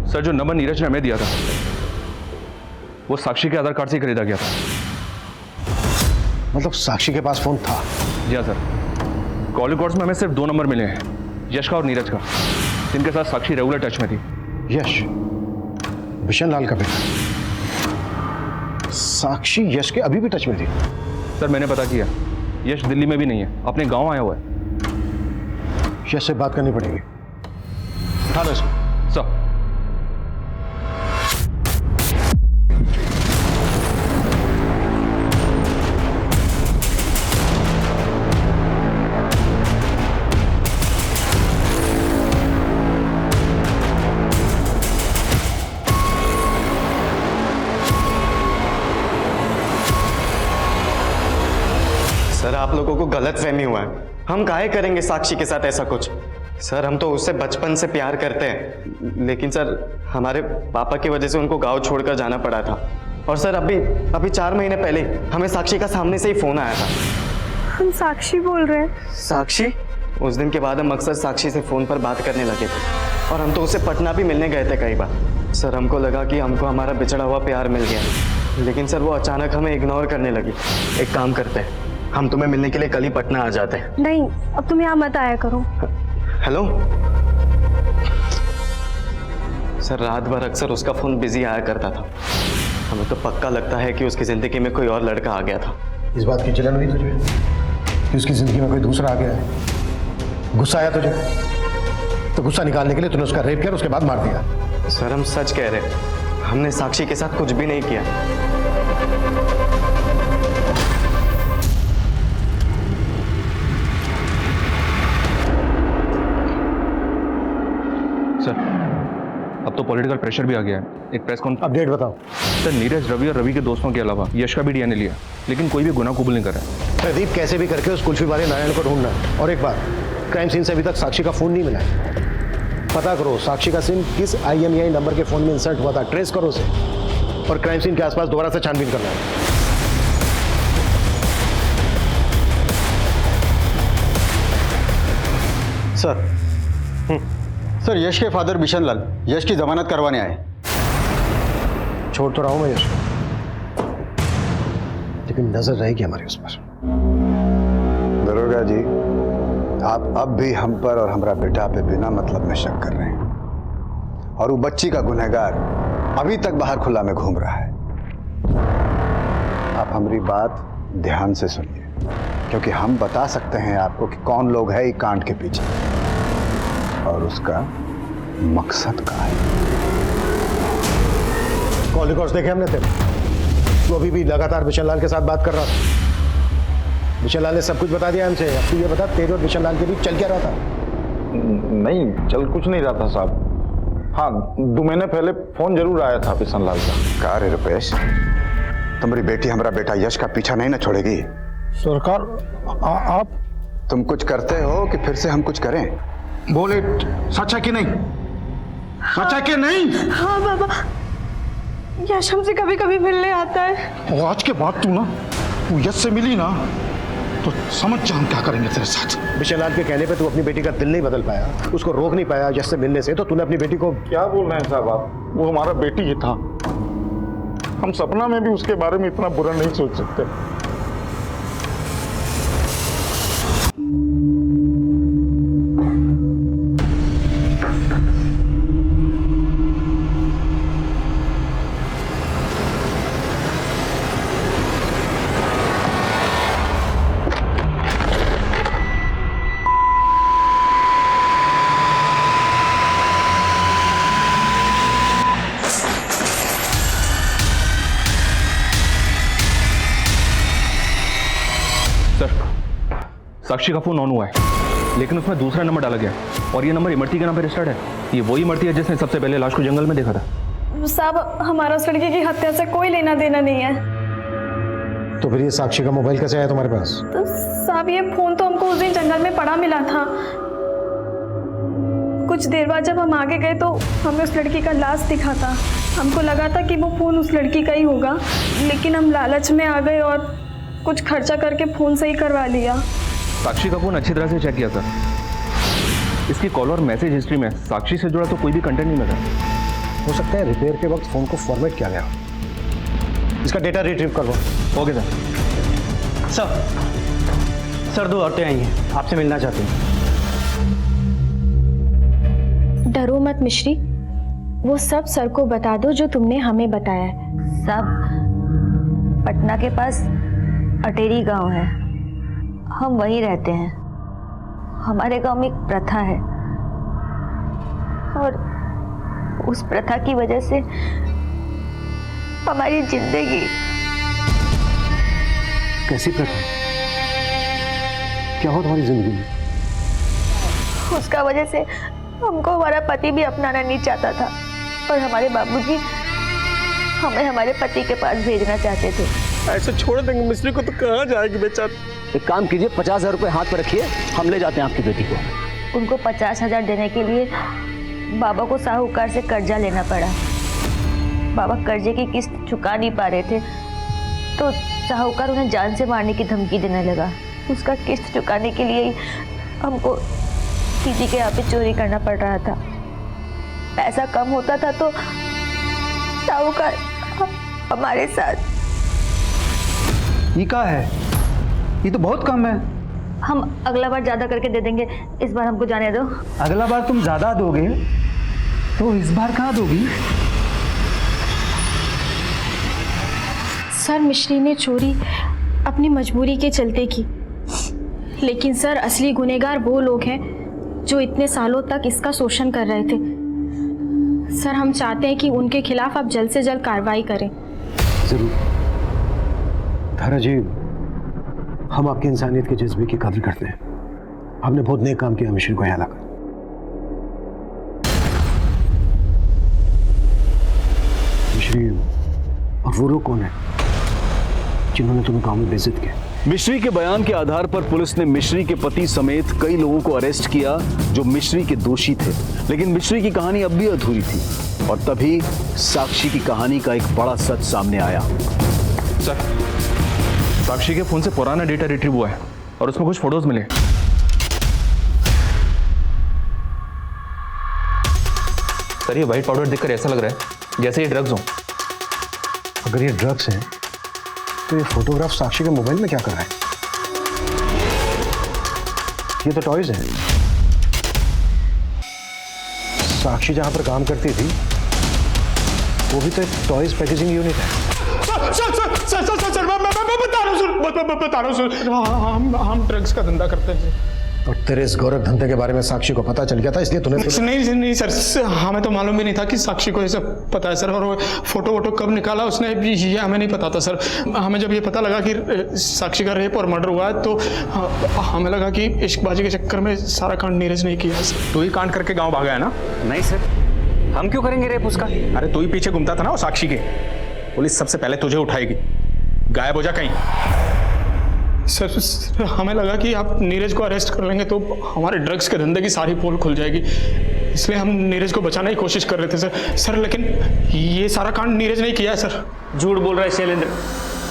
सर, जो नंबर नीरज ने हमें दिया था वो साक्षी के आधार कार्ड से खरीदा गया था। मतलब साक्षी के पास फोन था? जी हाँ सर, कॉल रिकॉर्ड्स में हमें सिर्फ 2 नंबर मिले हैं, यश का और नीरज का, जिनके साथ साक्षी रेगुलर टच में थी। यश बिशन लाल का बेटा? साक्षी यश के अभी भी टच में थी? सर मैंने पता किया, यश दिल्ली में भी नहीं है, अपने गांव आया हुआ है। यश से बात करनी पड़ेगी। उठा लो इसको। सर सर आप लोगों को गलतफहमी हुआ है। हम काहे करेंगे साक्षी के साथ ऐसा कुछ? सर हम तो उससे बचपन से प्यार करते हैं, लेकिन सर हमारे पापा की वजह से उनको गांव छोड़कर जाना पड़ा था। और सर अभी 4 महीने पहले हमें साक्षी का सामने से ही फोन आया था। हम साक्षी बोल रहे हैं। साक्षी? उस दिन के बाद हम अक्सर साक्षी से फोन पर बात करने लगे थे और हम तो उससे पटना भी मिलने गए थे कई बार। सर हमको लगा कि हमको हमारा बिछड़ा हुआ प्यार मिल गया, लेकिन सर वो अचानक हमें इग्नोर करने लगी। एक काम करते हैं, हम तुम्हें मिलने के लिए कल ही पटना आ जाते हैं। नहीं, अब तुम यहाँ मत आया करो। हेलो सर, रात भर अक्सर उसका फोन बिजी आया करता था। हमें तो पक्का लगता है कि उसकी जिंदगी में कोई और लड़का आ गया था। इस बात की जलन हुई तुझे कि उसकी जिंदगी में कोई दूसरा आ गया है? गुस्सा आया तुझे? तो गुस्सा निकालने के लिए तूने उसका रेप किया और उसके बाद मार दिया। सर हम सच कह रहे हैं, हमने साक्षी के साथ कुछ भी नहीं किया। सर अब तो पॉलिटिकल प्रेशर भी आ गया है। एक प्रेस कॉन्फ्रेंस। अपडेट बताओ। सर नीरज, रवि और रवि के दोस्तों के अलावा यश का भी डीएनए लिया, लेकिन कोई भी गुनाह कबूल नहीं कर रहा है। प्रदीप कैसे भी करके उस कुल्फी वाले नारायण को ढूंढना है। और एक बात, क्राइम सीन से अभी तक साक्षी का फोन नहीं मिला है। पता करो साक्षी का सिम किस IMEI नंबर के फोन में इंसर्ट हुआ था, ट्रेस करो उसे और क्राइम सीन के आसपास दोबारा से छानबीन करना है। सर यश के फादर बिशन लाल यश की जमानत करवाने आए। छोड़ तो रहा हूं मैं यश, लेकिन नजर रहेगी हमारी उस पर। दरोगा जी, आप अब भी हम पर और हमारा बेटा पे बिना मतलब में शक कर रहे हैं, और वो बच्ची का गुनहगार अभी तक बाहर खुला में घूम रहा है। आप हमारी बात ध्यान से सुनिए, क्योंकि हम बता सकते हैं आपको कि कौन लोग है इस कांड के पीछे और उसका मकसद क्या है। कॉल रिकॉर्ड्स देखे हमने तेरे। तू अभी भी लगातार बिशन लाल के साथ बात कर रहा था। बिशन लाल ने सब कुछ बता दिया हमसे। अब तू ये बता, तेरे और बिशन लाल के बीच चल क्या रहा था? नहीं, चल कुछ नहीं रहा था साहब। हाँ, 2 महीने पहले फोन जरूर आया था बिशन लाल का। कहा रे रुपेश, तुम्हारी बेटी हमारा बेटा यश का पीछा नहीं ना छोड़ेगी? सरकार आप तुम कुछ करते हो कि फिर से हम कुछ करें? बोले सच है कि नहीं? सच है कि नहीं? हाँ बाबा, यश हमसे कभी कभी मिलने आता है। और आज के बाद तू यश से मिली ना तो समझ जा हम क्या करेंगे तेरे साथ। बिशन लाल के कहने पे तू अपनी बेटी का दिल नहीं बदल पाया, उसको रोक नहीं पाया यश से मिलने से, तो तूने अपनी बेटी को। क्या बोल रहे हैं साहब आप? वो हमारा बेटी ही था। हम सपना में भी उसके बारे में इतना बुरा नहीं सोच सकते। साक्षी का फोन ऑन हुआ है, लेकिन उसमें दूसरा नंबर डाला गया और ये नंबर इमरती के नाम पे रजिस्टर्ड है। ये वही इमरती है जिसने सबसे पहले लाश को जंगल में देखा था। साहब हमारा उस लड़के की हत्या से कोई लेना देना नहीं है। तो फिर ये साक्षी का मोबाइल कैसे आया तुम्हारे पास? तो साहब ये फोन तो हमको उस दिन जंगल में पड़ा मिला था। कुछ देर बाद जब हम आगे गए तो हमें उस लड़की का लाश दिखा था। हमको लगा था कि वो फोन उस लड़की का ही होगा, लेकिन हम लालच में आ गए और कुछ खर्चा करके फोन सही करवा लिया। साक्षी का फोन अच्छी तरह से चेक किया सर। इसकी कॉल और मैसेज हिस्ट्री में साक्षी से जुड़ा तो कोई भी कंटेंट नहीं मिला। हो सकता है रिपेयर के वक्त फोन को फॉर्मेट किया गया। इसका डेटा रिट्रीव करवाओ। Okay sir. सर 2 औरतें आई हैं, आपसे मिलना चाहती हैं। डरो मत मिश्री, वो सब सर को बता दो जो तुमने हमें बताया है। सब पटना के पास अटेरी गांव है, हम वहीं रहते हैं। हमारे गांव में एक प्रथा है और उस प्रथा की वजह से हमारी जिंदगी। कैसी प्रथा? क्या हो तुम्हारी जिंदगी में? उसका वजह से हमको हमारा पति भी अपनाना नहीं चाहता था और हमारे बाबूजी हमें हमारे पति के पास भेजना चाहते थे। ऐसे छोड़ देंगे मिस्त्री को तो कहाँ जाएगी बेचारी? एक काम कीजिए, 50,000 रुपये हाथ पर रखिए, हम ले जाते हैं आपकी बेटी को। उनको 50,000 देने के लिए बाबा को साहूकार से कर्जा लेना पड़ा। बाबा कर्जे की किस्त चुका नहीं पा रहे थे तो साहूकार उन्हें जान से मारने की धमकी देने लगा। उसका किस्त चुकाने के लिए हमको दीदी के यहाँ पे चोरी करना पड़ रहा था। पैसा कम होता था तो साहूकार हमारे साथ। ये क्या है? ये तो बहुत कम है। हम अगला बार ज्यादा करके दे देंगे, इस बार हमको जाने दो। अगला बार तुम ज्यादा दोगे तो इस बार कहाँ दोगी? सर मिश्री ने चोरी अपनी मजबूरी के चलते की, लेकिन सर असली गुनहगार वो लोग हैं जो इतने सालों तक इसका शोषण कर रहे थे। सर हम चाहते हैं कि उनके खिलाफ आप जल्द से जल्द कार्रवाई करें। जरूर धारा जी, हम आपकी इंसानियत के जज्बे की कदर करते हैं। आपने बहुत नेक काम किया मिश्री को यहाँ लाकर। मिश्री, और वो लोग कौन है जिन्होंने तुम्हें गांव में बेइज्जत किया? मिश्री के बयान के आधार पर पुलिस ने मिश्री के पति समेत कई लोगों को अरेस्ट किया जो मिश्री के दोषी थे, लेकिन मिश्री की कहानी अब भी अधूरी थी और तभी साक्षी की कहानी का एक बड़ा सच सामने आया। सर, साक्षी के फोन से पुराना डेटा रिट्रीव हुआ है और उसमें कुछ फोटोज मिले। सर, ये व्हाइट पाउडर देखकर ऐसा लग रहा है जैसे ये ड्रग्स हो। अगर ये ड्रग्स हैं तो ये फोटोग्राफ साक्षी के मोबाइल में क्या कर रहा है? ये तो टॉयज है। साक्षी जहां पर काम करती थी वो भी तो एक टॉयज पैकेजिंग यूनिट है। सर, मैं बता रहा हूँ सर, हम ड्रग्स का धंधा करते हैं। और तेरे इस गोरख धंधे के बारे में साक्षी को पता चल गया था, इसलिए तूने नहीं सर, हमें तो मालूम भी नहीं था कि साक्षी को ये सब पता है सर। और वो फोटो वोटो कब निकाला उसने ये हमें नहीं पता था सर। हमें जब ये पता लगा कि साक्षी का रेप और मर्डर हुआ है तो हमें लगा कि इश्कबाजी के चक्कर में सारा कांड नीरज नहीं किया सर। तू ही कांड करके गाँव भागा है ना? नहीं सर, हम क्यों करेंगे रेप उसका? अरे तू ही पीछे घूमता था ना वो साक्षी के। पुलिस सबसे पहले तुझे उठाएगी, गायब हो जा कहीं। सर, हमें लगा कि आप नीरज को अरेस्ट कर लेंगे तो हमारे ड्रग्स के धंधे की सारी पोल खुल जाएगी, इसलिए हम नीरज को बचाने की कोशिश कर रहे थे सर। लेकिन ये सारा कांड नीरज ने किया है सर। झूठ बोल रहा है शैलेंद्र,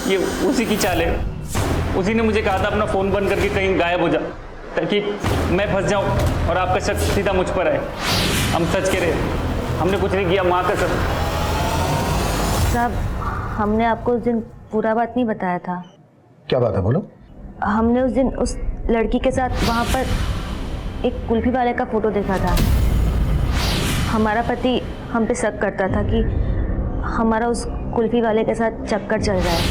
ये उसी की चाल है। उसी ने मुझे कहा था अपना फ़ोन बंद करके कहीं गायब हो जा ताकि मैं फंस जाऊं और आपका शक सीधा मुझ पर आए। हम सच कह रहे, हमने कुछ नहीं किया, माँ कसम। साहब, हमने आपको उस दिन पूरा बात नहीं बताया था। क्या बात है, बोलो। हमने उस दिन उस लड़की के साथ वहाँ पर एक कुल्फी वाले का फोटो देखा था। हमारा पति हम पे शक करता था कि हमारा उस कुल्फी वाले के साथ चक्कर चल रहा है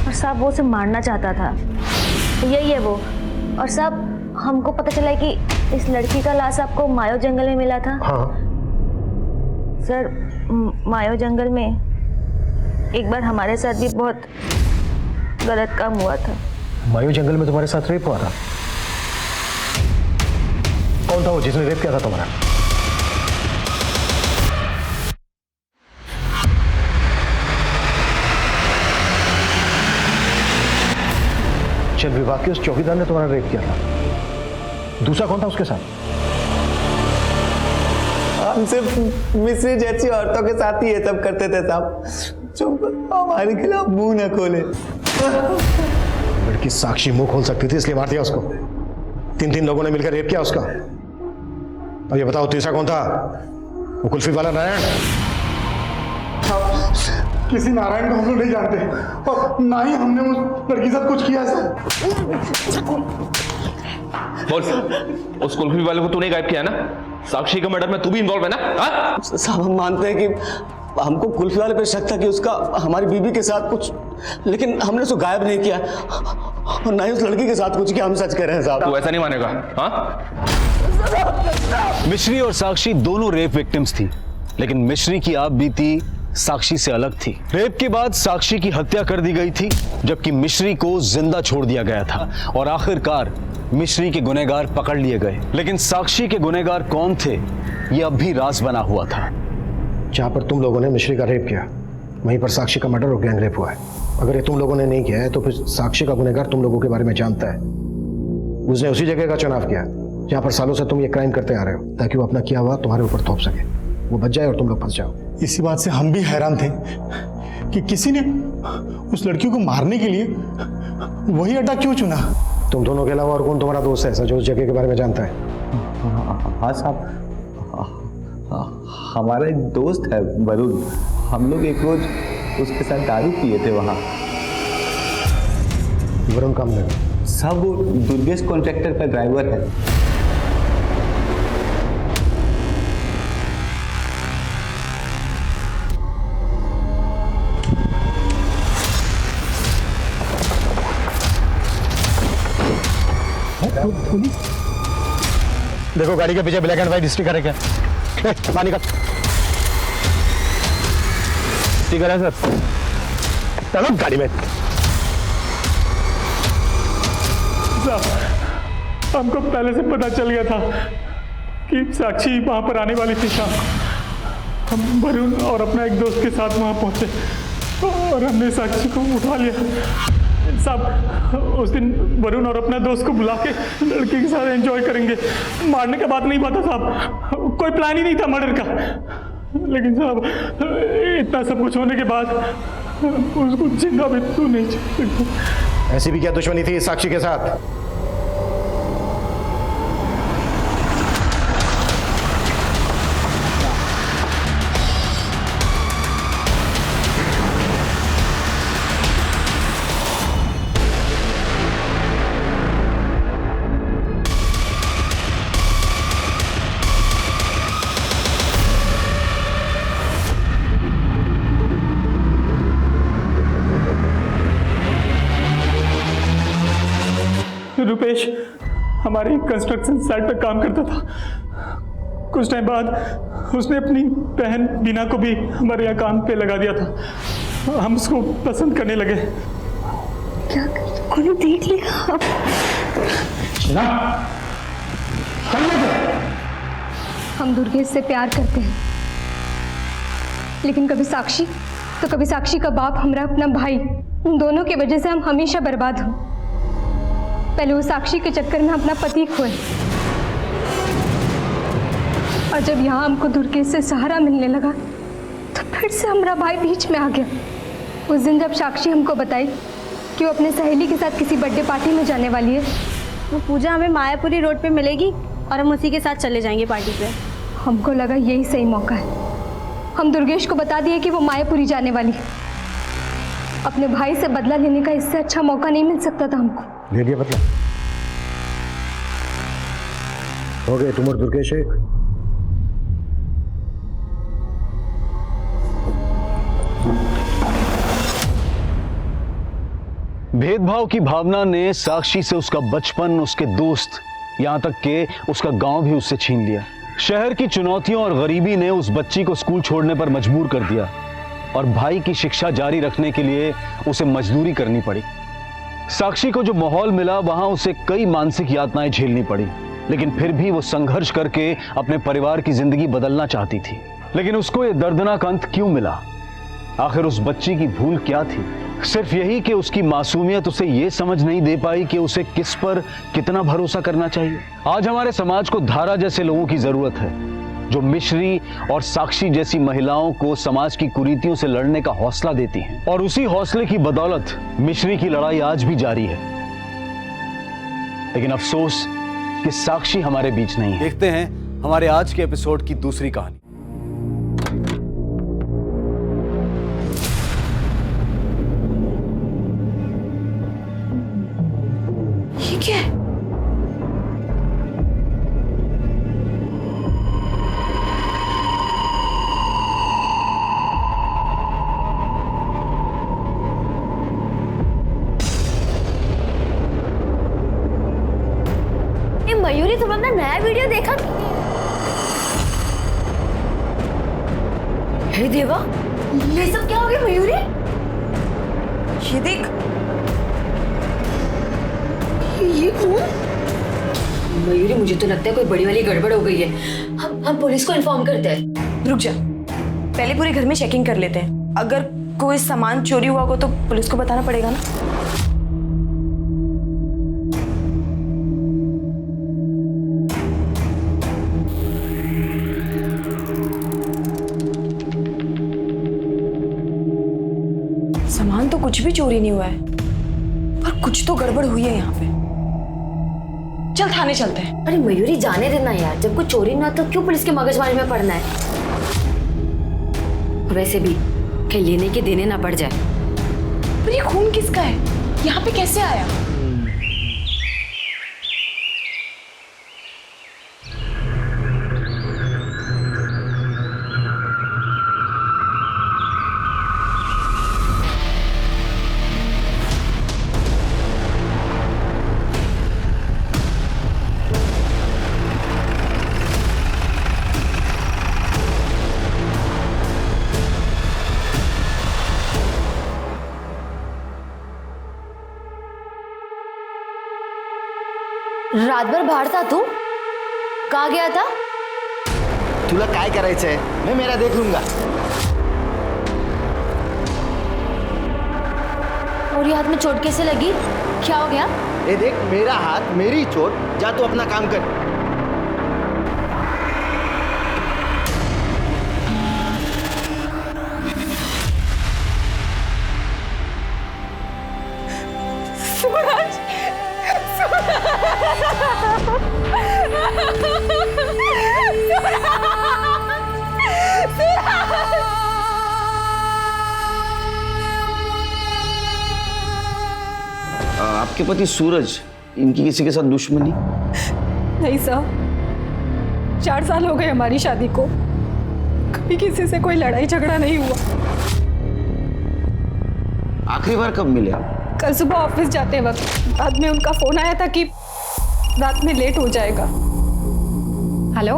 और साहब वो उसे मारना चाहता था। यही है वो। और साहब, हमको पता चला कि इस लड़की का लाश आपको मायो जंगल में मिला था। हाँ सर, मायो जंगल में एक बार हमारे साथ भी बहुत गलत काम हुआ था। मायो जंगल में तुम्हारे साथ रेप हुआ था? कौन था वो जिसने रेप किया था तुम्हारा? चल विभाग के उस चौकीदार ने तुम्हारा रेप किया था। दूसरा कौन था उसके साथ? हम सिर्फ मिश्री जैसी औरतों के साथ ही ये सब करते थे साहब, जो हमारे खिलाफ मुंह न खोले। लड़की साक्षी मुंह खोल सकती थी इसलिए मार दिया उसको। 3 लोगों ने मिलकर रेप किया उसका। अब ये बताओ तीसरा कौन था? वो कुल्फी वाला नारायण? किसी नारायण को हम लोग नहीं जानते और ना ही हमने उस लड़की के साथ कुछ किया है सर। बोल, उस कुल्फी वाले को तूने गायब किया ना? साक्षी के मर्डर में तू भी इन्वॉल्व है ना? हाँ? साहब हम मानते हैं कि हमको कुल्फी वाले पे शक था कि उसका हमारी बीबी के साथ कुछ, लेकिन हमने उसको गायब नहीं किया और ना ही उस लड़की के साथ कुछ किया। हम सच कह रहे हैं साहब। तू ऐसा नहीं मानेगा। हाँ? मिश्री और साक्षी दोनों रेप विक्टिम्स थी, लेकिन मिश्री की आप बीती साक्षी से अलग थी। रेप के बाद साक्षी की हत्या कर दी गई थी, जबकि मिश्री को जिंदा छोड़ दिया गया था और आखिरकार मिश्री के गुनहगार पकड़ लिए गए। लेकिन साक्षी के गुनहगार कौन थे, यह अब भी राज बना हुआ था। जहां पर तुम लोगों ने मिश्री का रेप किया, वहीं पर साक्षी का मर्डर और गैंग रेप हुआ है। अगर ये तुम लोगों ने नहीं किया है तो फिर साक्षी का गुनहगार तुम लोगों के बारे में जानता है। उसने उसी जगह का चुनाव किया जहां पर सालों से तुम ये क्राइम करते आ रहे हो, ताकि वो अपना किया हुआ तुम्हारे ऊपर थोप सके, वो बच जाए और तुम लोग फंस जाओ। इसी बात से हम भी हैरान थे कि किसी ने उस लड़की को मारने के लिए वही अड्डा क्यों चुना। तुम दोनों के अलावा और कौन तुम्हारा दोस्त है ऐसा जो उस जगह के बारे में जानता है? हाँ साहब, हमारा एक दोस्त है वरुण, हम लोग एक रोज उसके साथ दारू पिए थे वहाँ। वरुण कम नहीं साहब, वो दुर्गेश कॉन्ट्रैक्टर का ड्राइवर है। देखो गाड़ी के पीछे ब्लैक एंड व्हाइट स्टिकर है क्या? पानी का स्टिकर है सर। चलो गाड़ी में। हमको पहले से पता चल गया था कि साक्षी वहां पर आने वाली थी शाम। हम वरुण और अपना एक दोस्त के साथ वहां पहुंचे और हमने साक्षी को उठा लिया। साहब, उस दिन वरुण और अपना दोस्त को बुला के लड़की के साथ एंजॉय करेंगे, मारने का बात नहीं पता साहब, कोई प्लान ही नहीं था मर्डर का। लेकिन साहब, इतना सब कुछ होने के बाद उसको जिंदा भी तो नहीं छोड़ सकते। ऐसी भी क्या दुश्मनी थी साक्षी के साथ? रुपेश हमारी कंस्ट्रक्शन साइट पर काम करता था। कुछ टाइम बाद उसने अपनी बहन बीना को भी हमारे यहाँ काम पे लगा दिया था। हम उसको पसंद करने लगे। क्या कोई देख लेगा? हम दुर्गेश से प्यार करते हैं, लेकिन कभी साक्षी तो कभी साक्षी का बाप, हमरा अपना भाई, उन दोनों की वजह से हम हमेशा बर्बाद हो। पहले वो साक्षी के चक्कर में अपना पति खोए, और जब यहाँ हमको दुर्गेश से सहारा मिलने लगा तो फिर से हमारा भाई बीच में आ गया। उस दिन जब साक्षी हमको बताई कि वो अपने सहेली के साथ किसी बर्थडे पार्टी में जाने वाली है, वो पूजा हमें मायापुरी रोड पे मिलेगी और हम उसी के साथ चले जाएंगे पार्टी पे। हमको लगा यही सही मौका है। हम दुर्गेश को बता दिए कि वो मायापुरी जाने वाली है। अपने भाई से बदला लेने का इससे अच्छा मौका नहीं मिल सकता था हमको। ले लिया बदला? हो गए तुम और दुर्गेश एक? भेदभाव की भावना ने साक्षी से उसका बचपन, उसके दोस्त, यहां तक कि उसका गांव भी उससे छीन लिया। शहर की चुनौतियों और गरीबी ने उस बच्ची को स्कूल छोड़ने पर मजबूर कर दिया और भाई की शिक्षा जारी रखने के लिए उसे मजदूरी करनी पड़ी। साक्षी को जो माहौल मिला वहां उसे कई मानसिक यातनाएं झेलनी पड़ी, लेकिन फिर भी वो संघर्ष करके अपने परिवार की जिंदगी बदलना चाहती थी। लेकिन उसको ये दर्दनाक अंत क्यों मिला? आखिर उस बच्ची की भूल क्या थी? सिर्फ यही कि उसकी मासूमियत उसे ये समझ नहीं दे पाई कि उसे किस पर कितना भरोसा करना चाहिए। आज हमारे समाज को धारा जैसे लोगों की जरूरत है, जो मिश्री और साक्षी जैसी महिलाओं को समाज की कुरीतियों से लड़ने का हौसला देती हैं। और उसी हौसले की बदौलत मिश्री की लड़ाई आज भी जारी है। लेकिन अफसोस कि साक्षी हमारे बीच नहीं है। देखते हैं हमारे आज के एपिसोड की दूसरी कहानी। ठीक है। ये मयूरी, तुम अपना नया वीडियो देखा? हे देवा, ये सब क्या हो गया मयूरी? ये देख, ये कौन? मयूरी, मुझे तो लगता है कोई बड़ी वाली गड़बड़ हो गई है। हम पुलिस को इन्फॉर्म करते हैं। रुक जा, पहले पूरे घर में चेकिंग कर लेते हैं। अगर कोई सामान चोरी हुआ हो तो पुलिस को बताना पड़ेगा ना। सामान तो कुछ भी चोरी नहीं हुआ है, पर कुछ तो गड़बड़ हुई है यहाँ पे। चल थाने चलते हैं। अरे मयूरी, जाने देना यार, जब कोई चोरी ना तो क्यों पुलिस के मगजमारी में पड़ना है। वैसे भी कहीं लेने के देने ना पड़ जाए। पर ये खून किसका है? यहाँ पे कैसे आया? रात भर बाहर था तू? कहाँ गया था? तुला काय करायचंय? मैं मेरा देख लूंगा। और ये हाथ में चोट कैसे लगी? क्या हो गया? ये देख, मेरा हाथ, मेरी चोट। जा तू अपना काम कर। आपके पति सूरज, इनकी किसी के साथ दुश्मनी? नहीं साहब, 4 साल हो गए हमारी शादी को, कभी किसी से कोई लड़ाई झगड़ा नहीं हुआ। आखिरी बार कब मिले आप? कल सुबह ऑफिस जाते वक्त बाद में उनका फोन आया था कि रात में लेट हो जाएगा। हेलो,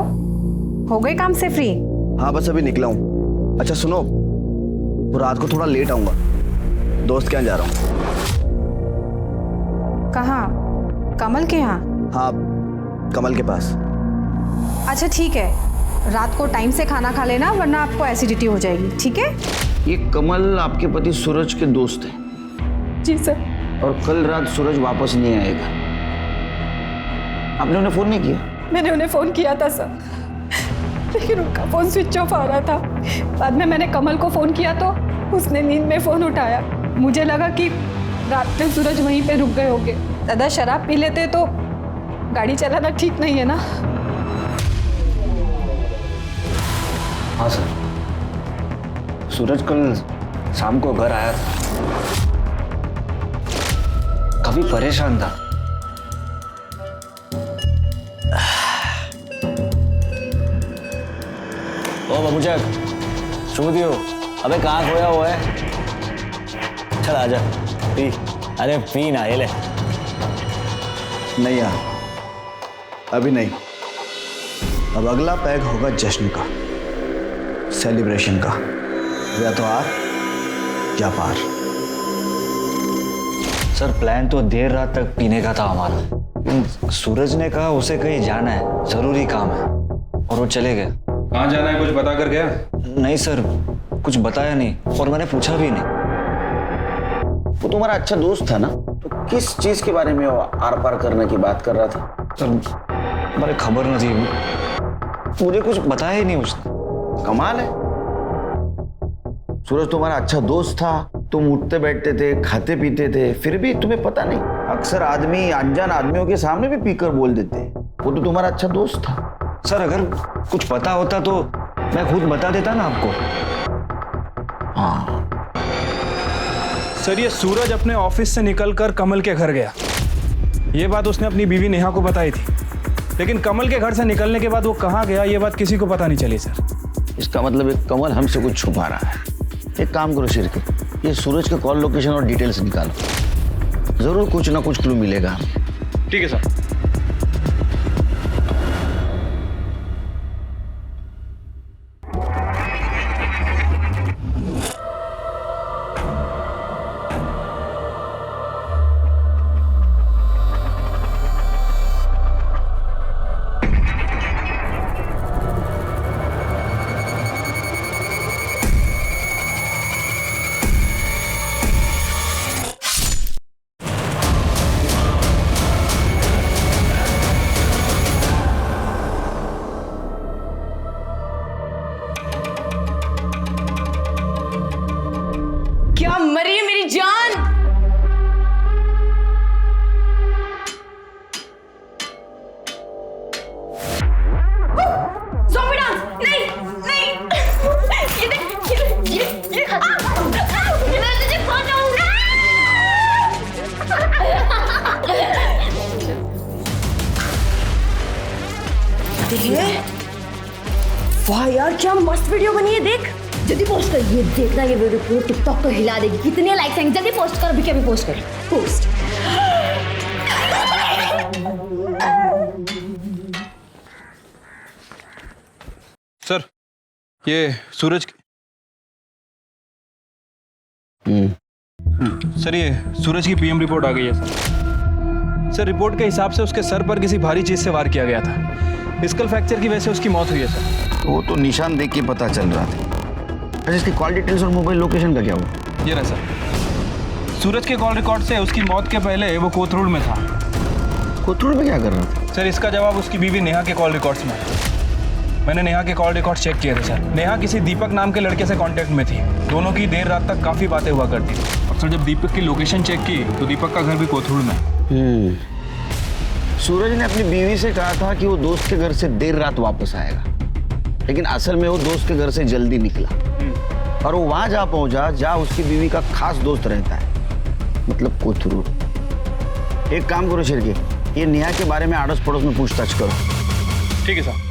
हो गए काम से फ्री? हाँ, बस अभी निकला हूँ। अच्छा सुनो, रात को थोड़ा लेट आऊंगा, दोस्त के यहाँ जा रहा हूँ। कहाँ? कमल के यहाँ? हाँ, कमल के पास। अच्छा ठीक है, रात को टाइम से खाना खा लेना, वरना आपको एसिडिटी हो जाएगी, ठीक है? ये कमल आपके पति सूरज के दोस्त हैं? जी सर। और कल रात सूरज वापस नहीं आएगा, आपने उन्हें फोन नहीं किया? मैंने उन्हें फोन किया था सर, लेकिन उनका फोन स्विच ऑफ आ रहा था। बाद में मैंने कमल को फोन किया तो उसने नींद में फोन उठाया। मुझे लगा कि रात में सूरज वहीं पे रुक गए होंगे। दादा शराब पी लेते तो गाड़ी चलाना ठीक नहीं है ना। हाँ सर, सूरज कल शाम को घर आया था, काफी परेशान था। ओ बाबूचक, शुभ हो। अबे कहाँ खोया हुआ है? चल आजा, पी। अरे पी ना, ये ले। नहीं यार, अभी नहीं। अब अगला पैग होगा जश्न का, सेलिब्रेशन का। या तो आर या पार। सर, प्लान तो देर रात तक पीने का था हमारा। सूरज ने कहा उसे कहीं जाना है, जरूरी काम है, और वो चले गए। कहाँ जाना है कुछ बता कर गया? नहीं सर, कुछ बताया नहीं, और मैंने पूछा भी नहीं। वो तुम्हारा अच्छा दोस्त था ना, तो किस चीज के बारे में वो आर पार करने की बात कर रहा था? सर, मुझे खबर न थी, मुझे कुछ बताया ही नहीं उसने। कमाल है, सूरज तुम्हारा अच्छा दोस्त था, तुम उठते बैठते थे, खाते पीते थे, फिर भी तुम्हें पता नहीं। अक्सर आदमी अनजान आदमियों के सामने भी पीकर बोल देते। वो तो तुम्हारा अच्छा दोस्त था। सर, अगर कुछ पता होता तो मैं खुद बता देता ना आपको। हाँ सर, ये सूरज अपने ऑफिस से निकलकर कमल के घर गया। ये बात उसने अपनी बीवी नेहा को बताई थी, लेकिन कमल के घर से निकलने के बाद वो कहाँ गया ये बात किसी को पता नहीं चली सर। इसका मतलब एक कमल हमसे कुछ छुपा रहा है। एक काम करो शिरके, ये सूरज के कॉल लोकेशन और डिटेल्स निकालो, जरूर कुछ ना कुछ क्लू मिलेगा। ठीक है सर। क्या मरी है मेरी जान? ज़ॉम्बी डांस नहीं नहीं ये देख ये मैं तुझे खा जाऊंगा। वाह यार क्या मस्त वीडियो बनी है, देख जल्दी पोस्ट कर। ये देखना ये वीडियो पूरे टिकटॉक को हिला देगी। कितने लाइक्स आएंगे, जल्दी पोस्ट कर, अभी क्या भी पोस्ट कर, पोस्ट। सर ये सूरज सर ये सूरज की पीएम रिपोर्ट आ गई है सर। रिपोर्ट के हिसाब से उसके सर पर किसी भारी चीज से वार किया गया था। स्कल फ्रैक्चर की वजह से उसकी मौत हुई है सर। वो तो निशान देख के पता चल रहा था। अच्छा इसकी कॉल डिटेल्स और मोबाइल लोकेशन का क्या हुआ? ये रहा सर। सूरज के कॉल रिकॉर्ड से उसकी मौत के पहले वो कोथरूड में था। कोथरूड में क्या कर रहा था? सर इसका जवाब उसकी बीवी नेहा के कॉल रिकॉर्ड्स में है। मैंने नेहा के कॉल रिकॉर्ड चेक किए थे सर। नेहा किसी दीपक नाम के लड़के से कांटेक्ट में थी। दोनों की देर रात तक काफ़ी बातें हुआ करती थी। और सर जब दीपक की लोकेशन चेक की तो दीपक का घर भी कोथरूड में। सूरज ने अपनी बीवी से कहा था कि वो दोस्त के घर से देर रात वापस आएगा, लेकिन असल में वो दोस्त के घर से जल्दी निकला और वो वहां जा पहुंचा जहां उसकी बीवी का खास दोस्त रहता है, मतलब कोथरूड। एक काम करो शिरके, ये नेहा के बारे में आड़ोस पड़ोस में पूछताछ करो। ठीक है सर।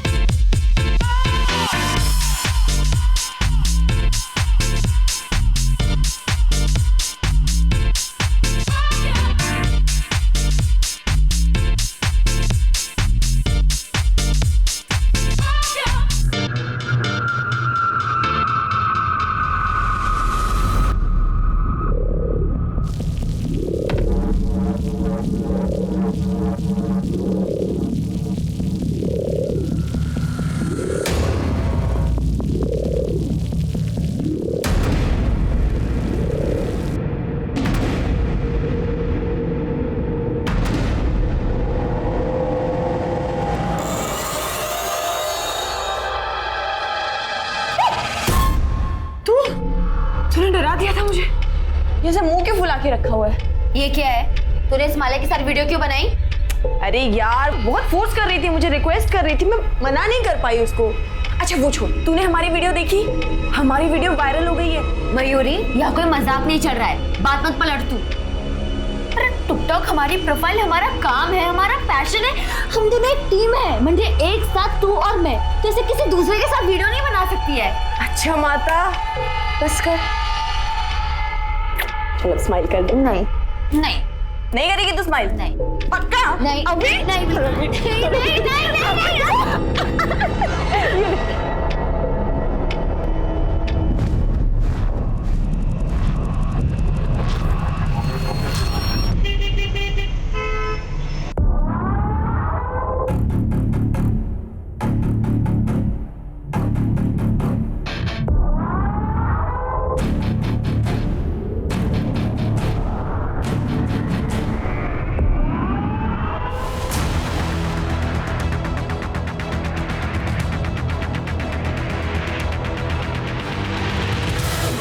तूने डरा दिया था मुझे। जैसे मुंह क्यों फुला के रखा हुआ है? ये क्या है? तूने इस माले के साथ वीडियो क्यों बनाई? अरे यार बहुत फोर्स कर रही थी, मुझे रिक्वेस्ट कर रही थी, मैं मना नहीं कर पाई उसको। अच्छा वो छोड़, तूने हमारी वीडियो देखी? हमारी वीडियो वायरल हो गई है। मयूरी यहाँ कोई मजाक नहीं चल रहा है, बात मत पलट तू। अरे टिकटॉक हमारी प्रोफाइल, हमारा काम है, हमारा पैशन है। हम दोनों एक टीम है, म्हणजे एक साथ तू और मैं। तो ऐसे किसी दूसरे के साथ वीडियो नहीं बना सकती है। अच्छा माता बस कर, चलो स्माइल कर दे। नहीं नहीं नहीं करेगी तू स्माइल? नहीं पक्का? नहीं अभी नहीं नहीं नहीं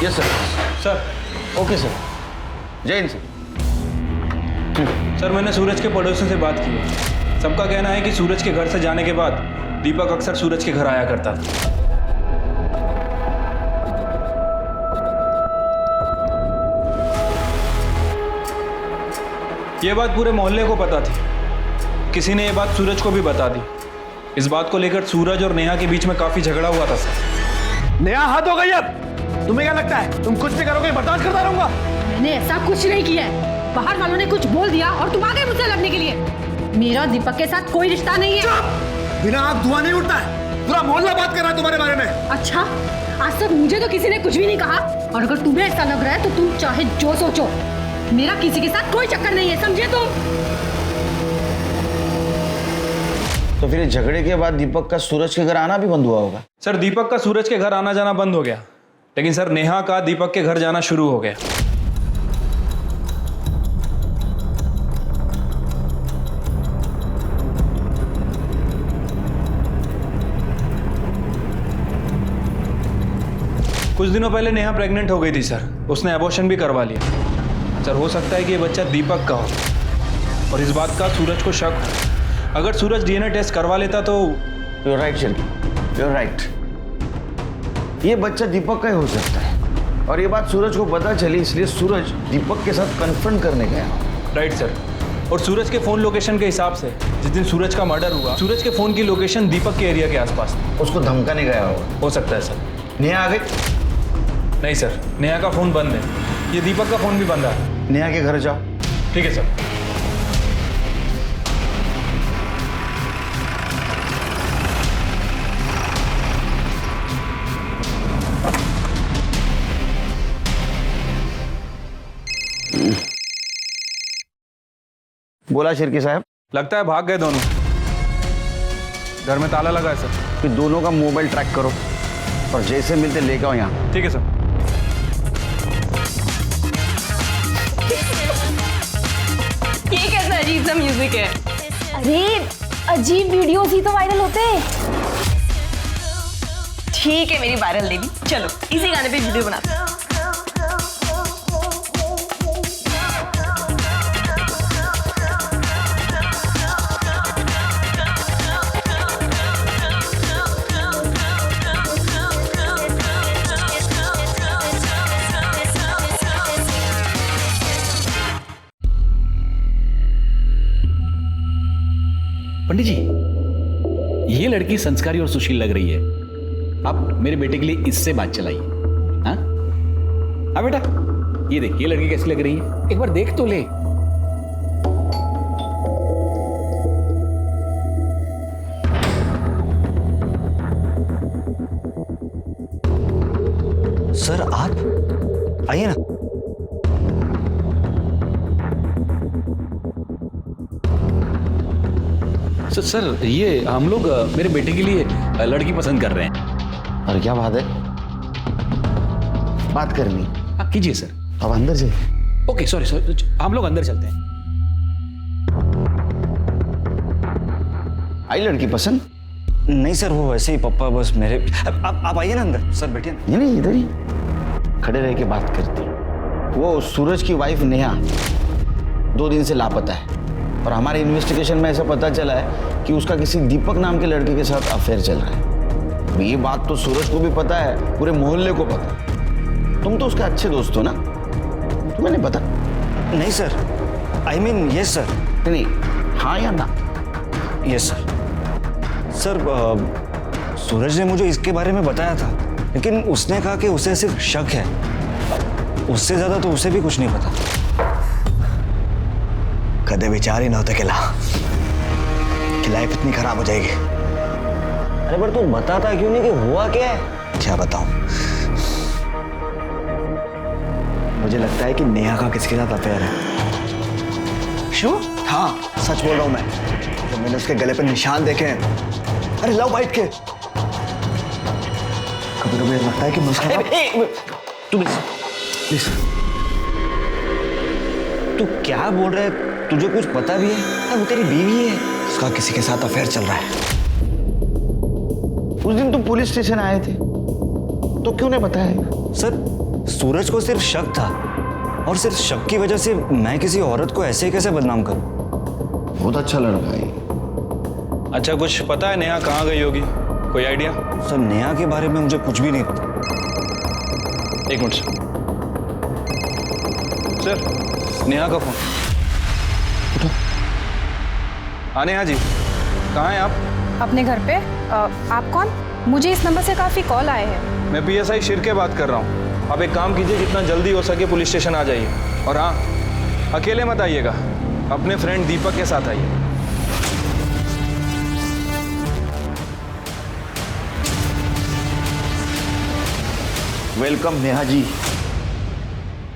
yes sir. Sir okay sir, जय हिंद सर। सर मैंने सूरज के पड़ोसियों से बात की है। सबका कहना है कि सूरज के घर से जाने के बाद दीपक अक्सर सूरज के घर आया करता था। ये बात पूरे मोहल्ले को पता थी। किसी ने ये बात सूरज को भी बता दी। इस बात को लेकर सूरज और नेहा के बीच में काफी झगड़ा हुआ था सर। नेहा हद हो गई अब। तुम्हें क्या लगता है तुम कुछ भी करोगे बर्दाश्त करता रहूंगा? मैंने ऐसा कुछ नहीं किया है। बाहर वालों ने कुछ बोल दिया और तुम आ गए मुझसे लड़ने के लिए। मेरा दीपक के साथ कोई रिश्ता नहीं है। बिना आग धुआं नहीं उठता है। पूरा मोहल्ला बात कर रहा है तुम्हारे बारे में। अच्छा, आज तक मुझे तो किसी ने कुछ भी नहीं कहा, और अगर तुम्हें ऐसा लग रहा है तो तुम चाहे जो सोचो, मेरा किसी के साथ कोई चक्कर नहीं है, समझे तुम? तो फिर झगड़े के बाद दीपक का सूरज के घर आना भी बंद हुआ होगा? सर दीपक का सूरज के घर आना जाना बंद हो गया, लेकिन सर नेहा का दीपक के घर जाना शुरू हो गया। कुछ दिनों पहले नेहा प्रेग्नेंट हो गई थी सर, उसने एबॉर्शन भी करवा लिया। सर हो सकता है कि ये बच्चा दीपक का हो और इस बात का सूरज को शक हो। अगर सूरज डीएनए टेस्ट करवा लेता तो। You're right, Shilpi, you're right. ये बच्चा दीपक का ही हो सकता है, और ये बात सूरज को पता चली, इसलिए सूरज दीपक के साथ कन्फ्रंट करने गया। राइट सर, और सूरज के फोन लोकेशन के हिसाब से जिस दिन सूरज का मर्डर हुआ, सूरज के फोन की लोकेशन दीपक के एरिया के आसपास, उसको धमकाने गया हो सकता है सर। नेहा आ गई? नहीं सर, नेहा का फोन बंद है, ये दीपक का फोन भी बंद है। नेहा के घर जाओ। ठीक है सर। बोला शिर्की साहब? लगता है भाग गए दोनों, घर में ताला लगा है सर। फिर दोनों का मोबाइल ट्रैक करो और जैसे मिलते लेके आओ यहाँ। ठीक है सर। ये कैसा अजीब सा म्यूजिक है? अरे अजीब वीडियोस ही तो वायरल होते हैं। ठीक है मेरी वायरल देवी, चलो इसी गाने पे वीडियो बनाते हैं। पंडित जी, ये लड़की संस्कारी और सुशील लग रही है, आप मेरे बेटे के लिए इससे बात चलाइए। हाँ हाँ बेटा, ये देख, ये लड़की कैसी लग रही है, एक बार देख तो ले। सर आप आइए ना। सर ये हम लोग मेरे बेटे के लिए लड़की पसंद कर रहे हैं। और क्या बात है? बात करनी? हाँ कीजिए सर। अब अंदर से। ओके सॉरी सॉरी, हम लोग अंदर चलते हैं। आई लड़की पसंद? नहीं सर, वो वैसे ही पप्पा बस मेरे। आप आइए ना अंदर। सर बैठिए। नहीं इधर ही खड़े रह के बात करती। वो सूरज की वाइफ नेहा 2 दिन से लापता है, और हमारे इन्वेस्टिगेशन में ऐसा पता चला है कि उसका किसी दीपक नाम के लड़के के साथ अफेयर चल रहा है। ये बात तो सूरज को भी पता है, पूरे मोहल्ले को पता है। तुम तो उसके अच्छे दोस्त हो ना, तुम्हें नहीं पता? नहीं sir, I mean yes sir. नहीं, हाँ या ना? Yes sir. सर सूरज ने मुझे इसके बारे में बताया था, लेकिन उसने कहा कि उसे सिर्फ शक है, उससे ज्यादा तो उसे भी कुछ नहीं पता। कदे विचार ही ना होता कि लाइफ इतनी खराब हो जाएगी। अरे पर तू बताता क्यों नहीं कि हुआ क्या है? क्या बताऊं? मुझे लगता है कि नेहा का किसके साथ अफेयर है। श्योर? हाँ सच बोल रहा हूं मैं। जब मैंने उसके गले पर निशान देखे हैं, अरे लव बाइट के, कभी कभी लगता है कि मुझे। तू प्लीज, तू क्या बोल रहा है? तुझे कुछ पता भी है? वो तेरी बीवी है, उसका किसी के साथ अफेयर चल रहा है। उस दिन तुम पुलिस स्टेशन आए थे तो क्यों नहीं बताया? सर सूरज को सिर्फ शक था, और सिर्फ शक की वजह से मैं किसी औरत को ऐसे कैसे बदनाम करूं? बहुत अच्छा लड़का है। अच्छा कुछ पता है नेहा कहाँ गई होगी, कोई आइडिया? सर नेहा के बारे में मुझे कुछ भी नहीं पता। एक मिनट सर, नेहा का फोन। हाँ नेहा जी, कहाँ हैं आप? अपने घर पे। आप कौन? मुझे इस नंबर से काफ़ी कॉल आए हैं। मैं PSI शिरके बात कर रहा हूँ। आप एक काम कीजिए, जितना जल्दी हो सके पुलिस स्टेशन आ जाइए। और हाँ, अकेले मत आइएगा, अपने फ्रेंड दीपक के साथ आइए। वेलकम नेहा जी।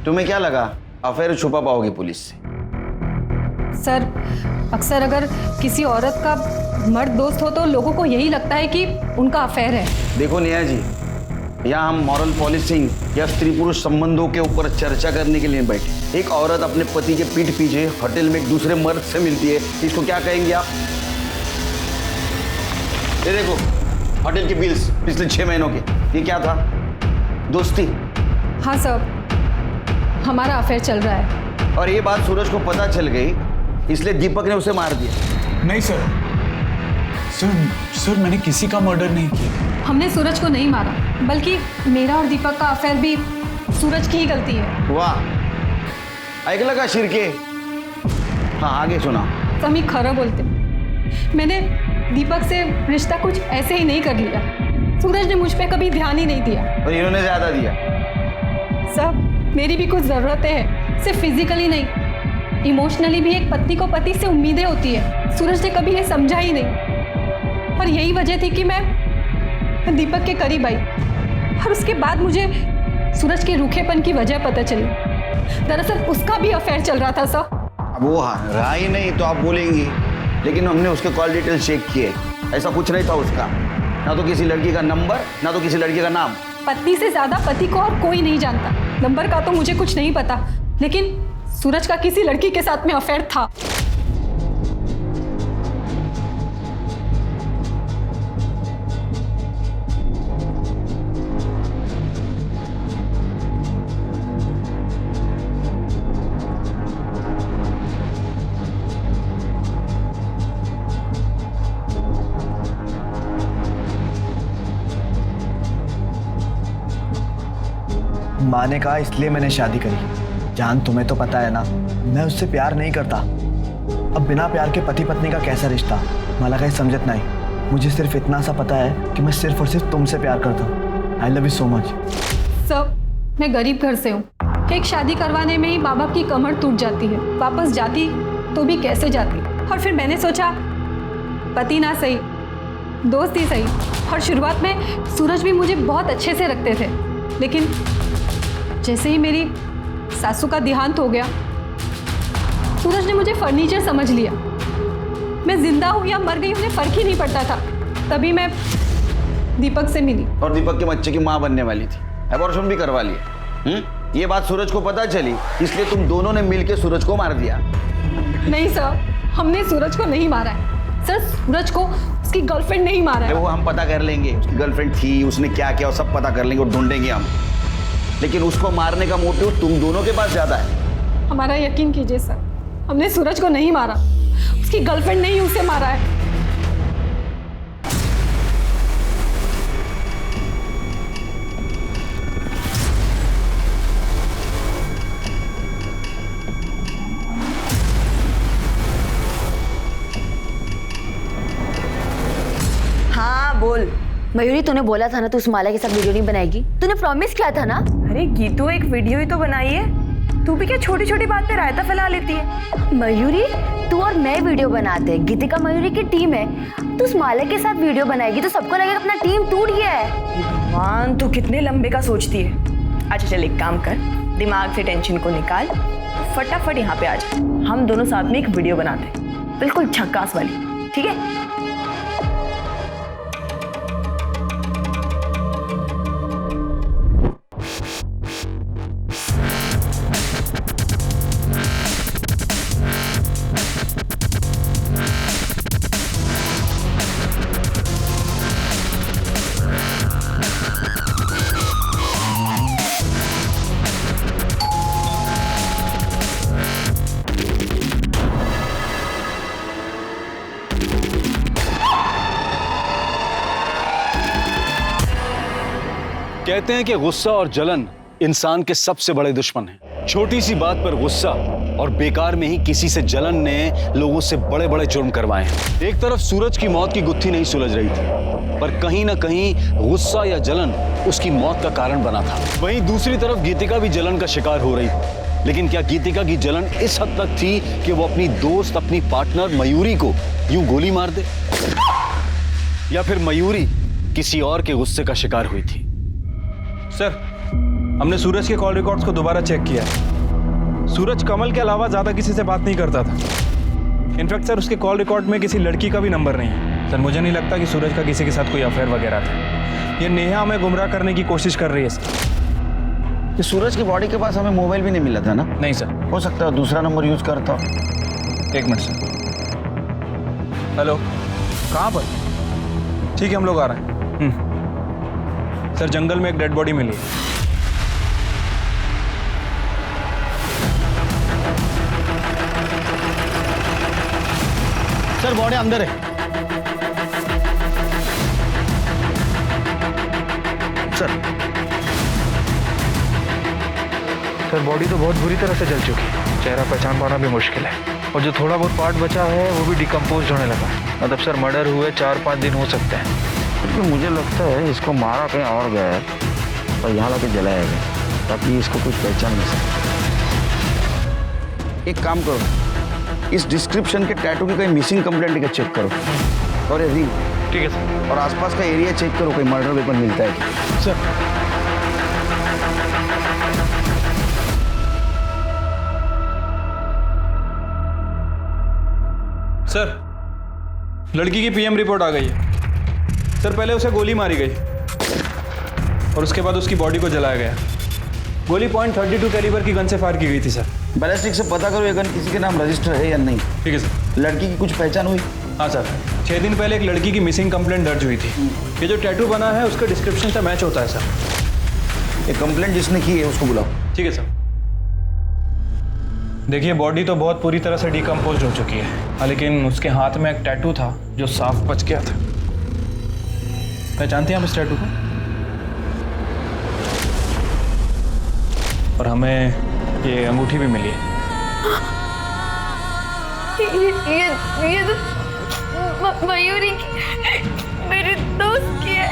तुम्हें क्या लगा अफेयर छुपा पाओगे पुलिस से? सर, अक्सर अगर किसी औरत का मर्द दोस्त हो तो लोगों को यही लगता है कि उनका अफेयर है। देखो नेहा जी, यहाँ हम मॉरल पॉलिसिंग या स्त्री पुरुष संबंधों के ऊपर चर्चा करने के लिए बैठे। एक औरत अपने पति के पीठ पीछे होटल में एक दूसरे मर्द से मिलती है, इसको क्या कहेंगे आप? ये देखो होटल के बिल्स पिछले 6 महीनों के, ये क्या था? दोस्ती? हाँ सर, हमारा अफेयर चल रहा है। और ये बात सूरज को पता चल गई, इसलिए दीपक ने उसे मार दिया। नहीं सर, सर मैंने किसी का मर्डर नहीं किया। हमने सूरज को नहीं मारा, बल्कि मेरा और दीपक का अफेयर भी सूरज की ही गलती है। वाह, ऐकलं का शिरके? हाँ आगे सुना। समी खरा बोलते, मैंने दीपक से रिश्ता कुछ ऐसे ही नहीं कर लिया। सूरज ने मुझ पे कभी ध्यान ही नहीं दिया। और इन्होंने ज्यादा दिया। सब मेरी भी कुछ ज़रूरतें हैं, सिर्फ फिजिकली नहीं, इमोशनली भी एक पत्नी को पति से उम्मीदें होती है। सूरज ने कभी ये समझा ही नहीं, और यही वजह थी कि मैं दीपक के करीब आई। और उसके बाद मुझे सूरज के रूखेपन की वजह पता चली। दरअसल उसका भी अफेयर चल रहा था सर। अब वो रहा ही नहीं तो आप बोलेंगी, लेकिन हमने उसके कॉल डिटेल चेक किए, ऐसा कुछ नहीं था उसका। ना तो किसी लड़की का नंबर, ना तो किसी लड़की का नाम। पत्नी से ज्यादा पति को और कोई नहीं जानता। नंबर का तो मुझे कुछ नहीं पता, लेकिन सूरज का किसी लड़की के साथ में अफेयर था। माँ ने कहा इसलिए मैंने शादी करी। जान, तुम्हें तो पता है ना, मैं उससे प्यार नहीं करता। अब बिना प्यार के पति पत्नी का कैसा रिश्ता? माला का समझत नहीं। मुझे सिर्फ इतना सा पता है कि मैं सिर्फ और सिर्फ तुमसे प्यार करता हूँ। I love you so much. सब, मैं गरीब घर से हूँ कि एक शादी करवाने में ही माँ बाप की कमर टूट जाती है। वापस जाती तो भी कैसे जाती। और फिर मैंने सोचा पति ना सही, दोस्त ही सही। और शुरुआत में सूरज भी मुझे बहुत अच्छे से रखते थे, लेकिन जैसे ही मेरी सासू का देहांत हो गया, सूरज ने मुझे फर्नीचर समझ लिया। मैं जिंदा हूं या मर गई उन्हें फर्क ही नहीं पड़ता था। तभी मैं दीपक से मिली। और दीपक के बच्चे की माँ बनने वाली थी, एबॉर्शन भी करवा लिया। ये बात सूरज को पता चली, इसलिए तुम दोनों ने मिलकर सूरज को मार दिया। नहीं सर, हमने सूरज को नहीं मारा है। सर, सूरज को उसकी गर्लफ्रेंड नहीं मारा है। वो हम पता कर लेंगे, उसकी गर्लफ्रेंड थी, उसने क्या किया, सब पता कर लेंगे और ढूंढेंगे हम। लेकिन उसको मारने का मोटिव तुम दोनों के पास ज्यादा है। हमारा यकीन कीजिए सर, हमने सूरज को नहीं मारा। उसकी गर्लफ्रेंड ने ही उसे मारा है। हाँ बोल। मयूरी, तूने बोला था ना तू उस माला के साथ वीडियो नहीं बनाएगी। तूने प्रॉमिस किया था ना। अरे गीतू, एक वीडियो ही तो बनाई है। तू भी क्या छोटी छोटी बात पे रायता फैला लेती है। मयूरी, तू और मैं वीडियो बनाते हैं, गीतिका मयूरी की टीम है। तू उस माला के साथ वीडियो बनाएगी तो सबको लगेगा अपना टीम टूट गया है। भगवान, तू कितने लंबे का सोचती है। अच्छा चल, एक काम कर, दिमाग से टेंशन को निकाल, फटाफट यहाँ पे आ जा। हम दोनों साथ में एक वीडियो बनाते हैं, बिल्कुल झक्कास वाली, ठीक है? कहते हैं कि गुस्सा और जलन इंसान के सबसे बड़े दुश्मन हैं। छोटी सी बात पर गुस्सा और बेकार में ही किसी से जलन ने लोगों से बड़े बड़े जुर्म करवाए हैं। एक तरफ सूरज की मौत की गुत्थी नहीं सुलझ रही थी, पर कहीं ना कहीं गुस्सा या जलन उसकी मौत का कारण बना था। वहीं दूसरी तरफ गीतिका भी जलन का शिकार हो रही थी। लेकिन क्या गीतिका की जलन इस हद तक थी कि वो अपनी दोस्त, अपनी पार्टनर मयूरी को यूं गोली मार दे, या फिर मयूरी किसी और के गुस्से का शिकार हुई थी? सर, हमने सूरज के कॉल रिकॉर्ड्स को दोबारा चेक किया। सूरज कमल के अलावा ज्यादा किसी से बात नहीं करता था। इनफैक्ट सर, उसके कॉल रिकॉर्ड में किसी लड़की का भी नंबर नहीं है। सर, मुझे नहीं लगता कि सूरज का किसी के साथ कोई अफेयर वगैरह था। ये नेहा हमें गुमराह करने की कोशिश कर रही है सर। कि सूरज की बॉडी के पास हमें मोबाइल भी नहीं मिला था ना? नहीं सर। हो सकता है दूसरा नंबर यूज करता। एक मिनट सर। हेलो, कहाँ पर? ठीक है, हम लोग आ रहे हैं। सर, जंगल में एक डेड बॉडी मिली है। सर, बॉडी अंदर है। सर, बॉडी तो बहुत बुरी तरह से जल चुकी है। चेहरा पहचान पाना भी मुश्किल है, और जो थोड़ा बहुत पार्ट बचा है वो भी डिकम्पोज होने लगा है। मतलब सर, मर्डर हुए 4-5 दिन हो सकते हैं। क्योंकि मुझे लगता है इसको मारा कहीं और गया है और यहाँ लाके जलाया गया ताकि इसको कुछ पहचान नहीं सके। एक काम करो, इस डिस्क्रिप्शन के टैटू की कहीं मिसिंग कंप्लेंट का चेक करो, और ये रिंग। ठीक है सर। और आसपास का एरिया चेक करो, कोई मर्डर वेपन मिलता है क्या? सर, सर, लड़की की पीएम रिपोर्ट आ गई है। सर, पहले उसे गोली मारी गई और उसके बाद उसकी बॉडी को जलाया गया। गोली .32 कैलिबर की गन से फायर की गई थी सर। बैलिस्टिक से पता करो ये गन किसी के नाम रजिस्टर है या नहीं। ठीक है सर। लड़की की कुछ पहचान हुई? हाँ सर, 6 दिन पहले एक लड़की की मिसिंग कंप्लेंट दर्ज हुई थी। ये जो टैटू बना है उसका डिस्क्रिप्शन से मैच होता है सर। ये कंप्लेंट जिसने की है उसको बुलाओ। ठीक है सर। देखिए, बॉडी तो बहुत पूरी तरह से डिकम्पोज हो चुकी है, लेकिन उसके हाथ में एक टैटू था जो साफ बच गया था। पहचानते हैं आप इस टैटू को? और हमें ये अंगूठी भी मिली है। ये तो मयूरी की, मेरे दोस्त की है।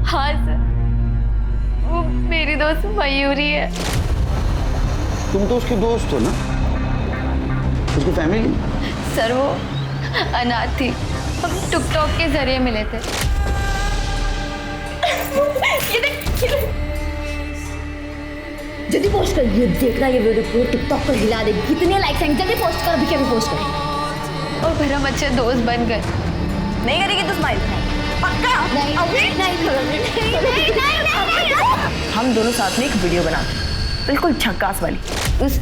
हाँ सर, वो मेरी दोस्त मयूरी है। तुम तो उसकी दोस्त हो ना? उसकी फैमिली? सर, वो अनाथ थी, हम टिकटॉक के जरिए मिले थे। जल्दी पोस्ट कर, ये देखना, ये वीडियो पूरे टिकटॉक पर हिला दे। कितने लाइक्स आएंगे? जल्दी पोस्ट कर, अभी क्या भी पोस्ट कर। और फिर हम अच्छे दोस्त बन गए। नहीं करेगी तो स्माइल पक्का? नहीं हम दोनों साथ में एक वीडियो बनाते, बिल्कुल झक्कास वाली।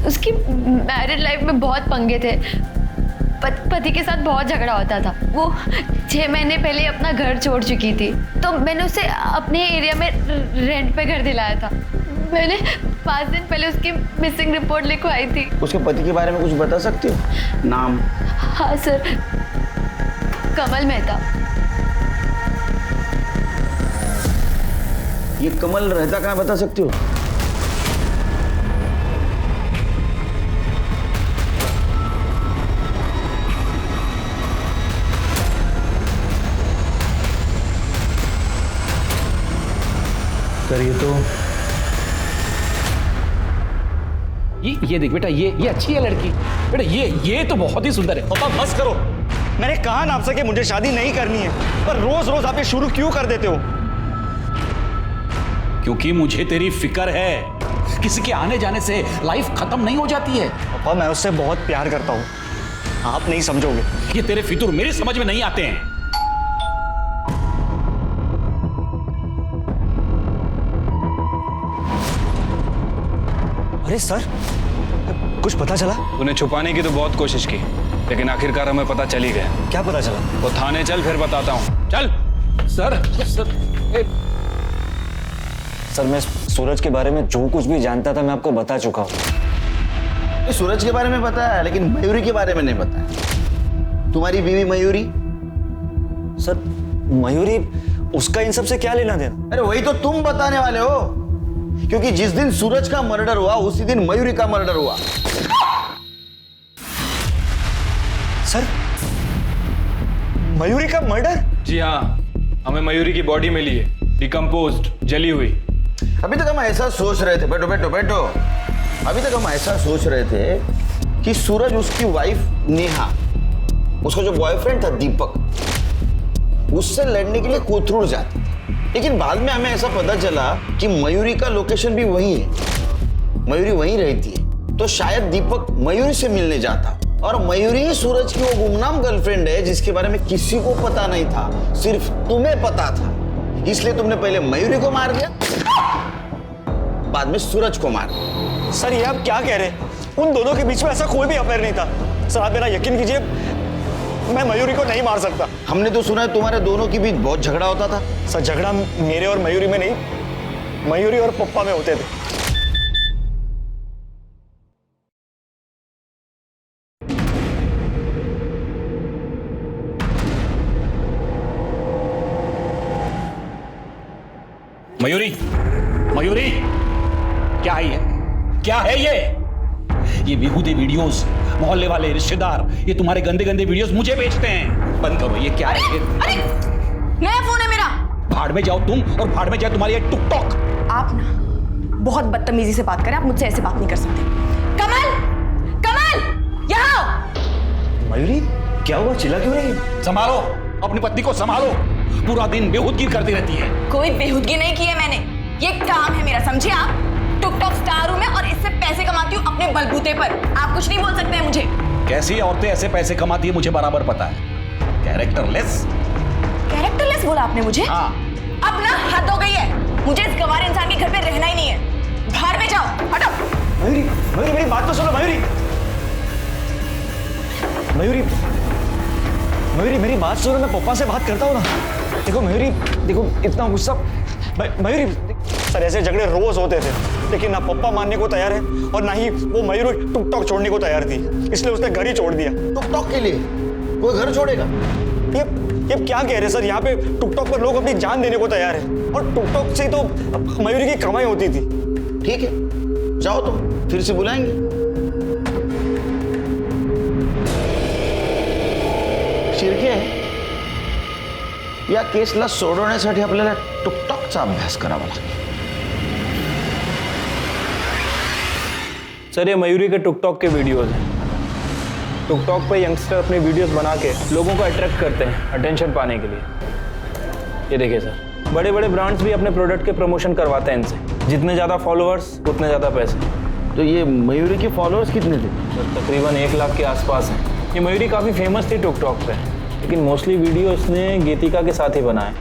उसकी मैरिड लाइफ में बहुत पंगे थे। पति के साथ बहुत झगड़ा होता था। वो 6 महीने पहले अपना घर छोड़ चुकी थी, तो मैंने उसे अपने एरिया में रेंट पे घर दिलाया था। मैंने 5 दिन पहले उसकी मिसिंग रिपोर्ट लिखवाई थी। उसके पति के बारे में कुछ बता सकते हो? नाम? हाँ सर, कमल मेहता। ये कमल रहता कहाँ बता सकते हो? सर, ये तो ये देख बेटा, ये अच्छी है लड़की। बेटा, ये तो बहुत ही सुंदर है। पापा बस करो, मैंने कहा ना आपसे कि मुझे शादी नहीं करनी है, पर रोज रोज आप ये शुरू क्यों कर देते हो? क्योंकि मुझे तेरी फिक्र है। किसी के आने जाने से लाइफ खत्म नहीं हो जाती है। पापा, मैं उससे बहुत प्यार करता हूँ, आप नहीं समझोगे। ये तेरे फितूर मेरी समझ में नहीं आते हैं। अरे सर, कुछ पता चला? उन्हें छुपाने की तो बहुत कोशिश की, लेकिन आखिरकार हमें पता चल ही गया। क्या पता चला? वो थाने चल, फिर बताता हूँ। चल। सर, सर, मैं सूरज के बारे में जो कुछ भी जानता था मैं आपको बता चुका हूँ। सूरज के बारे में पता है, लेकिन मयूरी के बारे में नहीं पता है। तुम्हारी बीवी मयूरी सर मयूरी, उसका इन सब से क्या लेना देना? अरे वही तो तुम बताने वाले हो, क्योंकि जिस दिन सूरज का मर्डर हुआ उसी दिन मयूरी का मर्डर हुआ। सर मयूरी का मर्डर? जी हाँ, हमें मयूरी की बॉडी मिली है, डिकम्पोज्ड, जली हुई। अभी तक हम ऐसा सोच रहे थे, बैठो बैठो बैठो, अभी तक हम ऐसा सोच रहे थे कि सूरज उसकी वाइफ नेहा, उसका जो बॉयफ्रेंड था दीपक, उससे लड़ने के लिए कोथरूड जाते थे। लेकिन बाद में हमें ऐसा पता चला कि मयूरी का लोकेशन भी वही है, मयूरी वहीं रहती है। तो शायद दीपक मयूरी से मिलने जाता, और मयूरी ही सूरज की वो गुमनाम गर्लफ्रेंड है जिसके बारे में किसी को पता नहीं था, सिर्फ तुम्हें पता था। इसलिए तुमने पहले मयूरी को मार दिया, बाद में सूरज को मार दिया। सर ये आप क्या कह रहे हैं? उन दोनों के बीच में ऐसा कोई भी अफेयर नहीं था। सर आप मेरा यकीन कीजिए, मैं मयूरी को नहीं मार सकता। हमने तो सुना है तुम्हारे दोनों के बीच बहुत झगड़ा होता था। सर झगड़ा मेरे और मयूरी में नहीं, मयूरी और पप्पा में होते थे। मयूरी, मयूरी, क्या है ये? क्या है ये बेहूदे वीडियोस, मोहल्ले वाले रिश्तेदार ये तुम्हारे गंदे गंदे वीडियोस मुझे भेजते हैं। बंद करो, ये क्या है? अरे नया फोन है मेरा। भाड़ में जाओ तुम, और भाड़ में जाए तुम्हारी ये टिकटॉक। आप ना बहुत बदतमीजी से बात करें, आप मुझसे ऐसे बात नहीं कर सकते। कमल, कमल यहाँ। मयूरी क्या हुआ, चिल्ला क्यों रही? संभालो अपनी पत्नी को, संभालो। पूरा दिन बेहूदगी करती रहती है। कोई बेहूदगी नहीं की है मैंने, ये काम है मेरा, समझे आप? टिकटॉक स्टार हूं मैं और इससे पैसे कमाती हूँ अपने बलबूते पर। आप कुछ नहीं बोल सकते हैं मुझे। कैसी औरतें ऐसे पैसे कमाती है मुझे बराबर पता है। कैरेक्टरलेस। कैरेक्टरलेस बोला आपने मुझे? हाँ। अब ना हद हो गई है, मुझे इस गंवार इंसान के घर पे रहना ही नहीं है। बाहर में जाओ, हटो। मयूरी, मयूरी मेरी बात तो सुनो। मयूरी, मयूरी, मयूरी मेरी बात सुनो, मैं पप्पा से बात करता हूँ ना। देखो मयूरी, देखो इतना गुस्सा। मयूरी, सर ऐसे झगड़े रोज होते थे, लेकिन ना पप्पा मानने को तैयार है और ना ही वो मयूरी टिकटॉक छोड़ने को तैयार थी, इसलिए उसने घर ही छोड़ दिया। टिकटॉक के लिए कोई घर छोड़ेगा? ये क्या कह रहे हैं सर? यहाँ पे टिकटॉक पर लोग अपनी जान देने को तैयार है, और टिकटॉक से तो मयूरी की कमाई होती थी। ठीक है, जाओ तो फिर से बुलाएंगे। शिर्के या केसला सोडवण्यासाठी आपल्याला टिकटॉकचा अभ्यास करावा लागेल। सर ये मयूरी के टिकटॉक के वीडियोस हैं। टिकटॉक पे यंगस्टर अपने वीडियोस बना के लोगों को अट्रैक्ट करते हैं अटेंशन पाने के लिए। ये देखिए सर, बड़े बड़े ब्रांड्स भी अपने प्रोडक्ट के प्रमोशन करवाते हैं इनसे। जितने ज़्यादा फॉलोअर्स उतने ज़्यादा पैसे। तो ये मयूरी के फॉलोअर्स कितने थे? सर तकरीबन 1 लाख के आसपास हैं। ये मयूरी काफ़ी फेमस थी टिकटॉक पे, लेकिन मोस्टली वीडियो इसने गीतिका के साथ ही बनाए।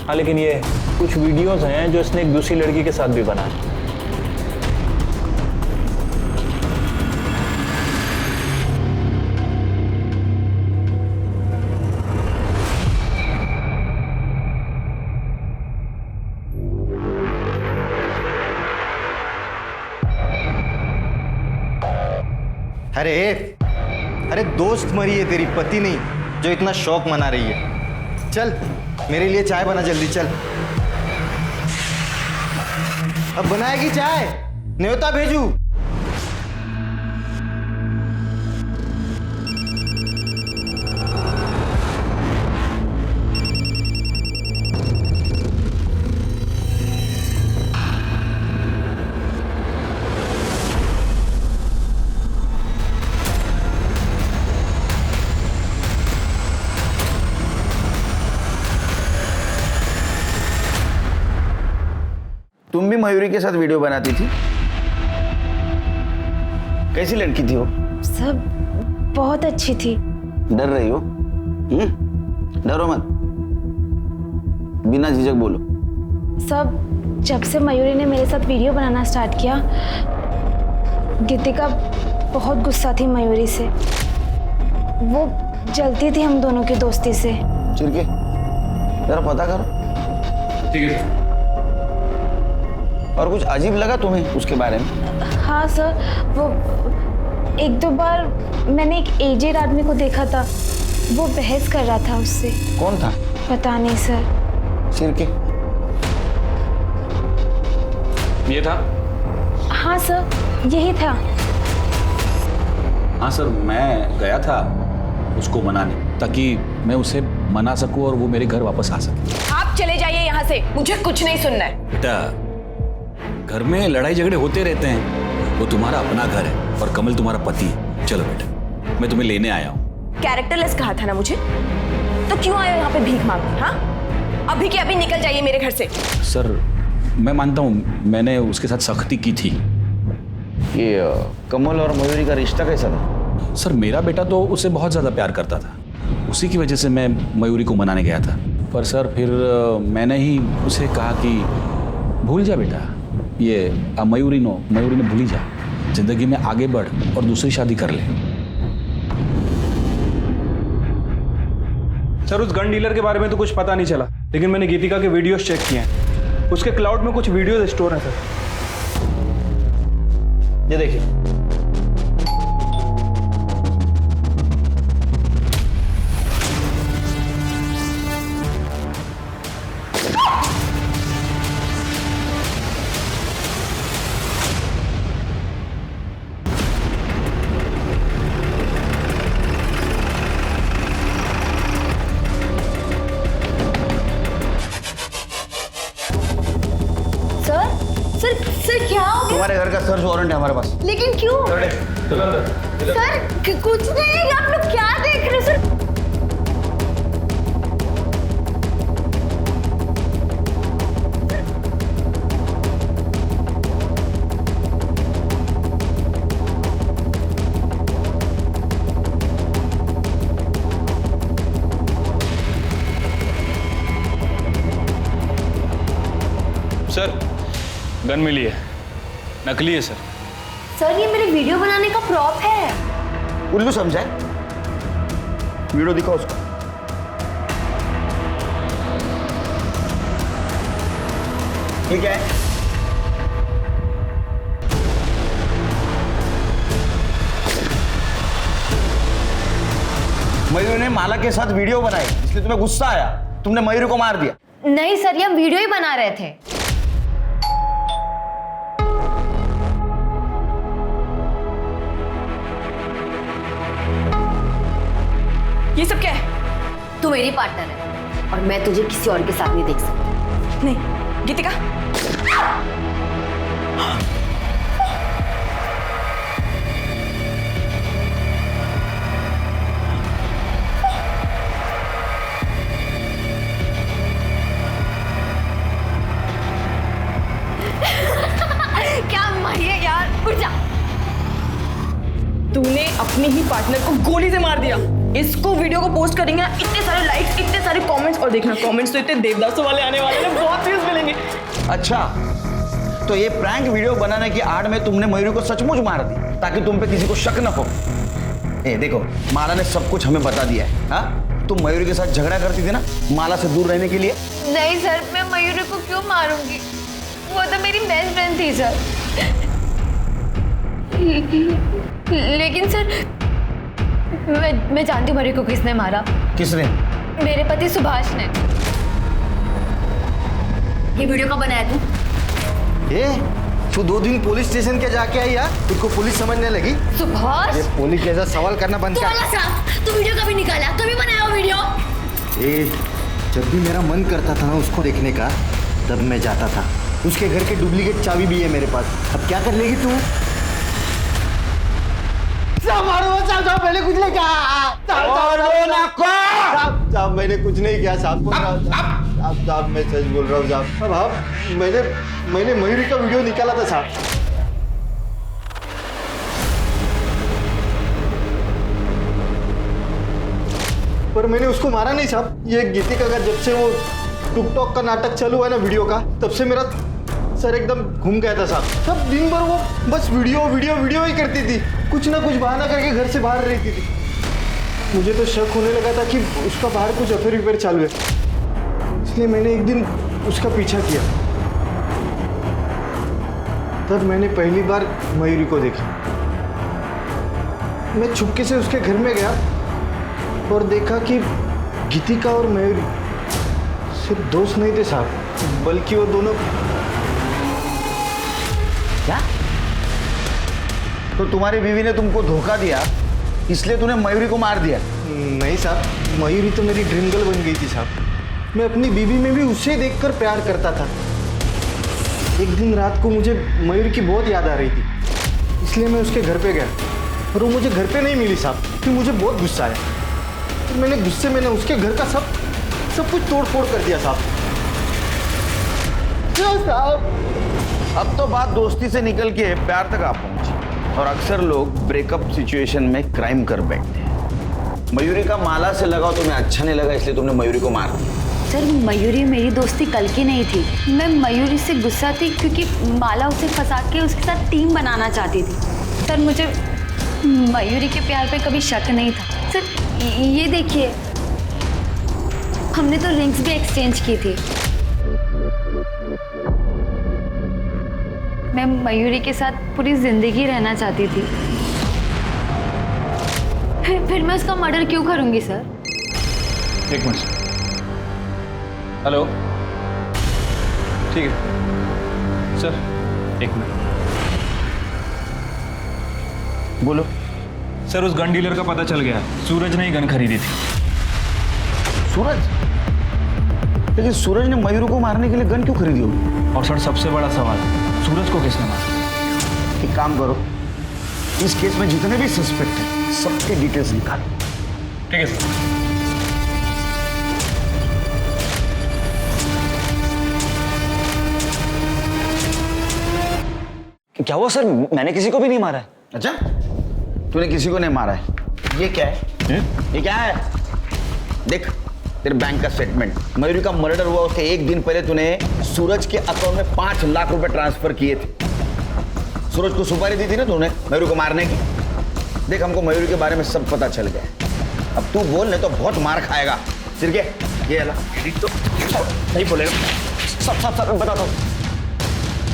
हाँ लेकिन ये कुछ वीडियोस हैं जो इसने एक दूसरी लड़की के साथ भी बनाए। अरे दोस्त मरी है तेरी, पति नहीं, जो इतना शौक मना रही है। चल मेरे लिए चाय बना जल्दी, चल। अब बनाएगी चाय? न्योता भेजू? तुम भी मयूरी के साथ वीडियो बनाती थी? कैसी लड़की थी वो? सब बहुत अच्छी थी। डर रही हो? डरो मत, बिना झिझक बोलो। सब जब से मयूरी ने मेरे साथ वीडियो बनाना स्टार्ट किया, गीतिका बहुत गुस्सा थी मयूरी से। वो जलती थी हम दोनों की दोस्ती से। चिरके जरा पता करो। ठीक है। और कुछ अजीब लगा तुम्हें उसके बारे में? हाँ सर, वो 1-2 बार मैंने एक एजेड आदमी को देखा था वो बहस कर रहा था उससे। कौन था? पता नहीं सर। सिर के? ये था? हाँ सर, यही था। हाँ सर, मैं गया था उसको मनाने, ताकि मैं उसे मना सकूं और वो मेरे घर वापस आ सके। आप चले जाइए यहाँ से, मुझे कुछ नहीं सुनना है। बेटा, घर में लड़ाई झगड़े होते रहते हैं, वो तुम्हारा अपना घर है और कमल तुम्हारा पति है। चलो बेटा, मैं तुम्हें लेने आया हूँ। कैरेक्टरलेस कहा था ना मुझे, तो क्यों आए हो यहाँ पे भीख मांगने? हाँ, अभी के अभी निकल जाइए मेरे घर से। सर, मैं मानता हूँ मैंने उसके साथ सख्ती की थी। ये कमल और मयूरी का रिश्ता कैसा था? सर, मेरा बेटा तो उससे बहुत ज़्यादा प्यार करता था, उसी की वजह से मैं मयूरी को मनाने गया था। पर सर, फिर मैंने ही उसे कहा कि भूल जा बेटा, ये मयूरी ने भूल ही जा, जिंदगी में आगे बढ़ और दूसरी शादी कर ले। सर, उस गन डीलर के बारे में तो कुछ पता नहीं चला, लेकिन मैंने गीतिका के वीडियोस चेक किए हैं। उसके क्लाउड में कुछ वीडियोस स्टोर हैं सर। ये देखिए। सर क्या हो गया? तुम्हारे घर का सर्च वारंट है हमारे पास। लेकिन क्यों? सर कुछ नहीं, आप लोग क्या देख रहे हो सर? सर, गन मिली है, नकली है सर। सर, ये मेरे वीडियो बनाने का प्रॉप है। उल्लू समझा है? वीडियो दिखाओ उसको। ये क्या है? मयूरी ने माला के साथ वीडियो बनाई, इसलिए तुम्हें गुस्सा आया, तुमने मयूरी को मार दिया। नहीं सर, ये हम वीडियो ही बना रहे थे। ये सब क्या है? तू मेरी पार्टनर है और मैं तुझे किसी और के साथ नहीं देख सकती। नहीं, गीतिका। क्या मारिए यार, उठ जा। तूने अपने ही पार्टनर को गोली से मार दिया। इसको वीडियो को पोस्ट करेंगे ना, इतने सारे लाइक्स, इतने सारे कमेंट्स, और देखना कमेंट्स तो इतने देवदासों वाले आने वाले हैं, बहुत व्यूज मिलेंगे। अच्छा, तो ये प्रैंक वीडियो बनाने की आड़ में तुमने मयूरी को सचमुच मार दी ताकि तुम पे किसी को शक न हो। देखो, माला ने सब कुछ हमें बता दिया है। हाँ, तुम मयूरी के साथ झगड़ा करती थी ना माला से दूर रहने के लिए। नहीं सर, मैं मयूरी को क्यों मारूंगी? वो तो मेरी बेस्ट फ्रेंड थी सर। लेकिन सर, मैं जानती हूँ मयूरी को किसने मारा। किसने? मेरे पति सुभाष ने। ये वीडियो कब बनाया तू? तू 2 दिन पुलिस स्टेशन के जाके आई यार, तुझको पुलिस समझने लगी? सुभाष, ये पुलिस जैसा सवाल करना बंद कर। तू वीडियो कभी निकाला? कभी बनाया वो वीडियो? जब भी मेरा मन करता था ना उसको देखने का, तब मैं जाता था। उसके घर के डुप्लीकेट चाबी भी है मेरे पास। अब क्या कर लेगी तू? साहब, मैंने कुछ नहीं कहा। साहब, मैंने कुछ नहीं किया साहब। साहब, मैं सच बोल रहा हूँ साहब। अब मैंने मयूरी का वीडियो निकाला था साहब। पर मैंने उसको मारा नहीं साहब। ये गीतिका का जब से वो टिकटॉक का नाटक चालू हुआ ना वीडियो का, तब से मेरा सर एकदम घूम गया था साहब। सब दिन भर वो बस वीडियो ही करती थी, कुछ ना कुछ बहाना करके घर से बाहर रहती थी। मुझे तो शक होने लगा था कि उसका बाहर कुछ अफेयर चालू है, इसलिए मैंने एक दिन उसका पीछा किया। तब मैंने पहली बार मयूरी को देखा। मैं छुपके से उसके घर में गया और देखा कि गीतिका और मयूरी सिर्फ दोस्त नहीं थे साहब, बल्कि वो दोनों। क्या? तो तुम्हारी बीवी ने तुमको धोखा दिया, इसलिए तूने मयूरी को मार दिया? नहीं साहब, मयूरी तो मेरी ड्रीम गर्ल बन गई थी साहब। मैं अपनी बीवी में भी उसे देखकर प्यार करता था। एक दिन रात को मुझे मयूरी की बहुत याद आ रही थी, इसलिए मैं उसके घर पे गया और वो मुझे घर पे नहीं मिली साहब। फिर मुझे बहुत गुस्सा आया, तो मैंने गुस्से में उसके घर का सब कुछ तोड़ फोड़ कर दिया साहब। अब तो बात दोस्ती से निकल के प्यार तक आ पहुंची, और अक्सर लोग ब्रेकअप सिचुएशन में क्राइम कर बैठते हैं। मयूरी का माला से लगाव तुम्हें अच्छा नहीं लगा, इसलिए तुमने मयूरी को मार दिया। सर मेरी मेरी दोस्ती कल की नहीं थी। मैं मयूरी से गुस्सा थी क्योंकि माला उसे फंसा के उसके साथ टीम बनाना चाहती थी। सर मुझे मयूरी के प्यार पे कभी शक नहीं था। सर ये देखिए, हमने तो रिंग्स भी एक्सचेंज की थी। मैं मयूरी के साथ पूरी जिंदगी रहना चाहती थी। फिर मैं उसका मर्डर क्यों करूंगी सर? एक मिनट। हेलो, ठीक है सर, एक मिनट। बोलो सर, उस गन डीलर का पता चल गया, सूरज ने ही गन खरीदी थी। सूरज? लेकिन सूरज ने मयूरी को मारने के लिए गन क्यों खरीदी होगी? और सर सबसे बड़ा सवाल, सूरज को किसने मारा? एक काम करो, इस केस में जितने भी सस्पेक्ट हैं सबके डिटेल्स निकालो। ठीक है सर। क्या हुआ सर? मैंने किसी को भी नहीं मारा है। अच्छा, तूने किसी को नहीं मारा है? ये क्या है? ये क्या है? देख तेरे बैंक का स्टेटमेंट। मयूरी का मर्डर हुआ उसके एक दिन पहले तूने सूरज के अकाउंट में 5 लाख रुपए ट्रांसफर किए थे। सूरज को सुपारी दी थी ना तूने मयूरी को मारने की। देख हमको मयूरी के बारे में सब पता चल गया। अब तू बोल, नहीं तो बहुत मार खाएगा। सिर के ये अला तो नहीं बोलेगा। सब बताता हूँ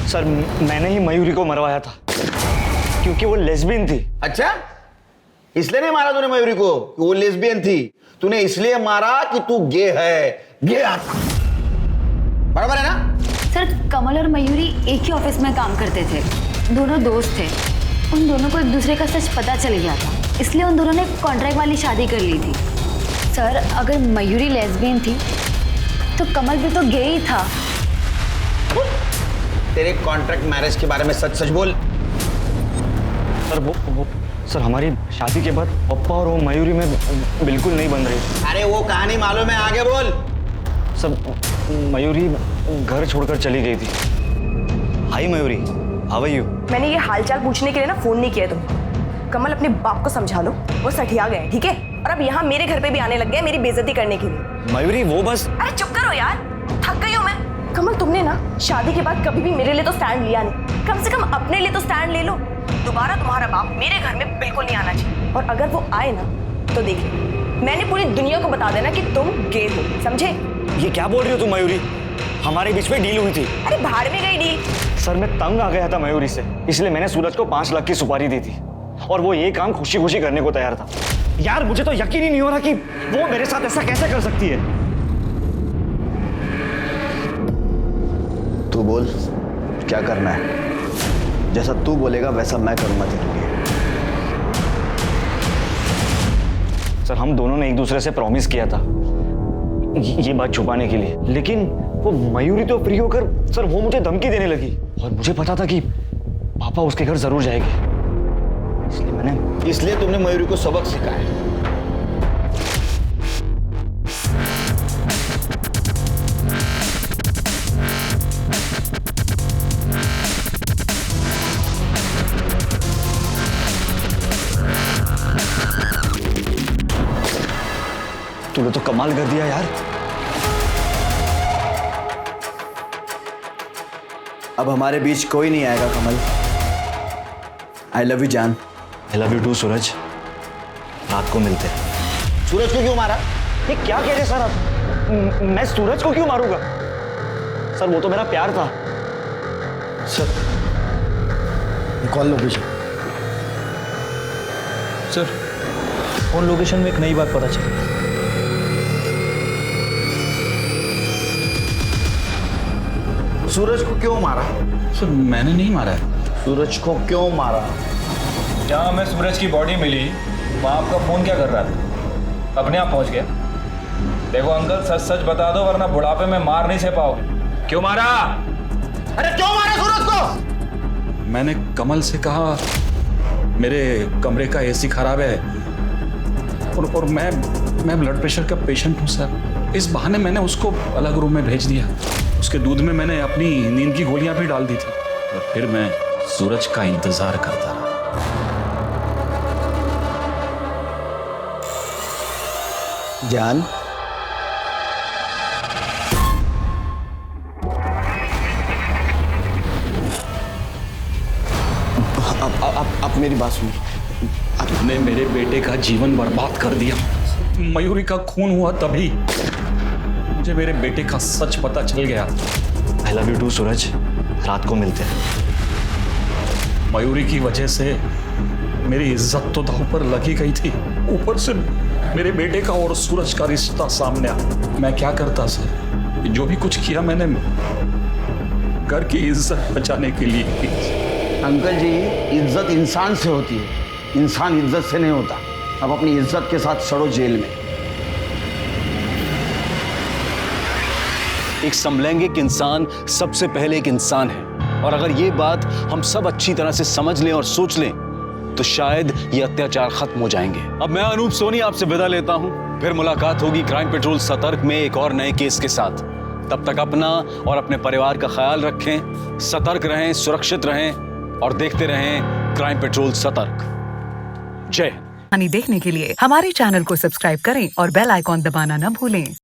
सर, मैंने ही मयूरी को मरवाया था क्योंकि वो लेस्बियन थी। अच्छा, इसलिए नहीं मारा तूने मयूरी को? वो लेस्बियन थी। तूने इसलिए मारा कि तू गे है। गे बराबर है ना? सर कमल और मयूरी एक ही ऑफिस में काम करते थे, दोनों दोस्त थे। उन दोनों को एक दूसरे का सच पता चल गया था, इसलिए उन दोनों ने कॉन्ट्रैक्ट वाली शादी कर ली थी। सर अगर मयूरी लेस्बियन थी तो कमल भी तो गे ही था। तेरे कॉन्ट्रैक्ट मैरिज के बारे में सच सच बोल। सर हमारी शादी के बाद पप्पा और वो मयूरी में बिल्कुल नहीं बन रही। अरे वो कहानी मालूम है, आगे बोल। सर मयूरी घर छोड़कर चली गई थी। हाय मयूरी, हाउ आर यू? मैंने ये हालचाल पूछने के लिए ना फोन नहीं किया तुम। कमल अपने बाप को समझा लो, वो सठिया गए, ठीक है? और अब यहाँ मेरे घर पे भी आने लग गए मेरी बेइज्जती करने के लिए। मयूरी वो बस। अरे चुप करो यार, थक गई हूँ मैं। कमल तुमने ना शादी के बाद कभी भी मेरे लिए तो स्टैंड लिया नहीं, कम से कम अपने लिए तो स्टैंड ले लो। दोबारा तुम्हारा बाप मेरे घर में बिल्कुल नहीं आना चाहिए, और अगर वो आए ना तो देख लो, मैंने पूरी दुनिया को बता देना कि तुम गे हो, समझे? ये क्या बोल रही हो तुम मयूरी? हमारे बीच में डील हुई थी। अरे बाहर में गई डील। सर मैं तंग आ गया था मयूरी से, इसलिए मैंने सूरज को 5 लाख की सुपारी दी थी, और वो ये काम खुशी खुशी करने को तैयार था। यार मुझे तो यकीन ही नहीं हो रहा कि वो मेरे साथ ऐसा कैसे कर सकती है। तू बोल क्या करना है? जैसा तू बोलेगा वैसा मैं करूंगा तेरे लिए। सर हम दोनों ने एक दूसरे से प्रॉमिस किया था ये बात छुपाने के लिए, लेकिन वो मयूरी तो फ्री होकर सर वो मुझे धमकी देने लगी, और मुझे पता था कि पापा उसके घर जरूर जाएंगे, इसलिए तुमने मयूरी को सबक सिखाया। तूने तो कमाल कर दिया यार। अब हमारे बीच कोई नहीं आएगा कमल। आई लव यू जान। आई लव यू टू सूरज। रात को मिलते हैं। सूरज को क्यों मारा? ये क्या कह रहे सर आप? मैं सूरज को क्यों मारूंगा? सर वो तो मेरा प्यार था। Sir call location. Sir phone location में एक नई बात पता चली। सूरज को क्यों मारा? सर मैंने नहीं मारा है। सूरज को क्यों मारा? जहाँ हमें सूरज की बॉडी मिली वहाँ आपका फोन क्या कर रहा था? अपने आप पहुँच गया। देखो अंकल, सच सच बता दो वरना बुढ़ापे में मार नहीं सह पाओगे। क्यों मारा? अरे क्यों मारा सूरज को? मैंने कमल से कहा मेरे कमरे का एसी खराब है और मैं ब्लड प्रेशर का पेशेंट हूँ सर। इस बहाने मैंने उसको अलग रूम में भेज दिया। उसके दूध में मैंने अपनी नींद की गोलियां भी डाल दी थी और फिर मैं सूरज का इंतजार करता रहा। जान, आप मेरी बात सुनिए। आपने मेरे बेटे का जीवन बर्बाद कर दिया। मयूरी का खून हुआ तभी मुझे मेरे बेटे का सच पता चल गया। आई लव यू टू सूरज, रात को मिलते हैं। मयूरी की वजह से मेरी इज्जत तो दांव पर लगी गई थी, ऊपर से मेरे बेटे का और सूरज का रिश्ता सामने आ। मैं क्या करता सर? जो भी कुछ किया मैंने घर की इज्जत बचाने के लिए की। अंकल जी, इज्जत इंसान से होती है, इंसान इज्जत से नहीं होता। अब अपनी इज्जत के साथ सड़ो जेल में। एक समलैंगिक इंसान सबसे पहले एक इंसान है, और अगर ये बात हम सब अच्छी तरह से समझ लें और सोच लें तो शायद ये अत्याचार खत्म हो जाएंगे। अब मैं अनूप सोनी आपसे विदा लेता हूं। फिर मुलाकात होगी क्राइम पेट्रोल सतर्क में एक और नए केस के साथ। तब तक अपना और अपने परिवार का ख्याल रखें, सतर्क रहें, सुरक्षित रहें और देखते रहें क्राइम पेट्रोल सतर्क। जय। देखने के लिए हमारे चैनल को सब्सक्राइब करें और बेल आइकॉन दबाना न भूलें।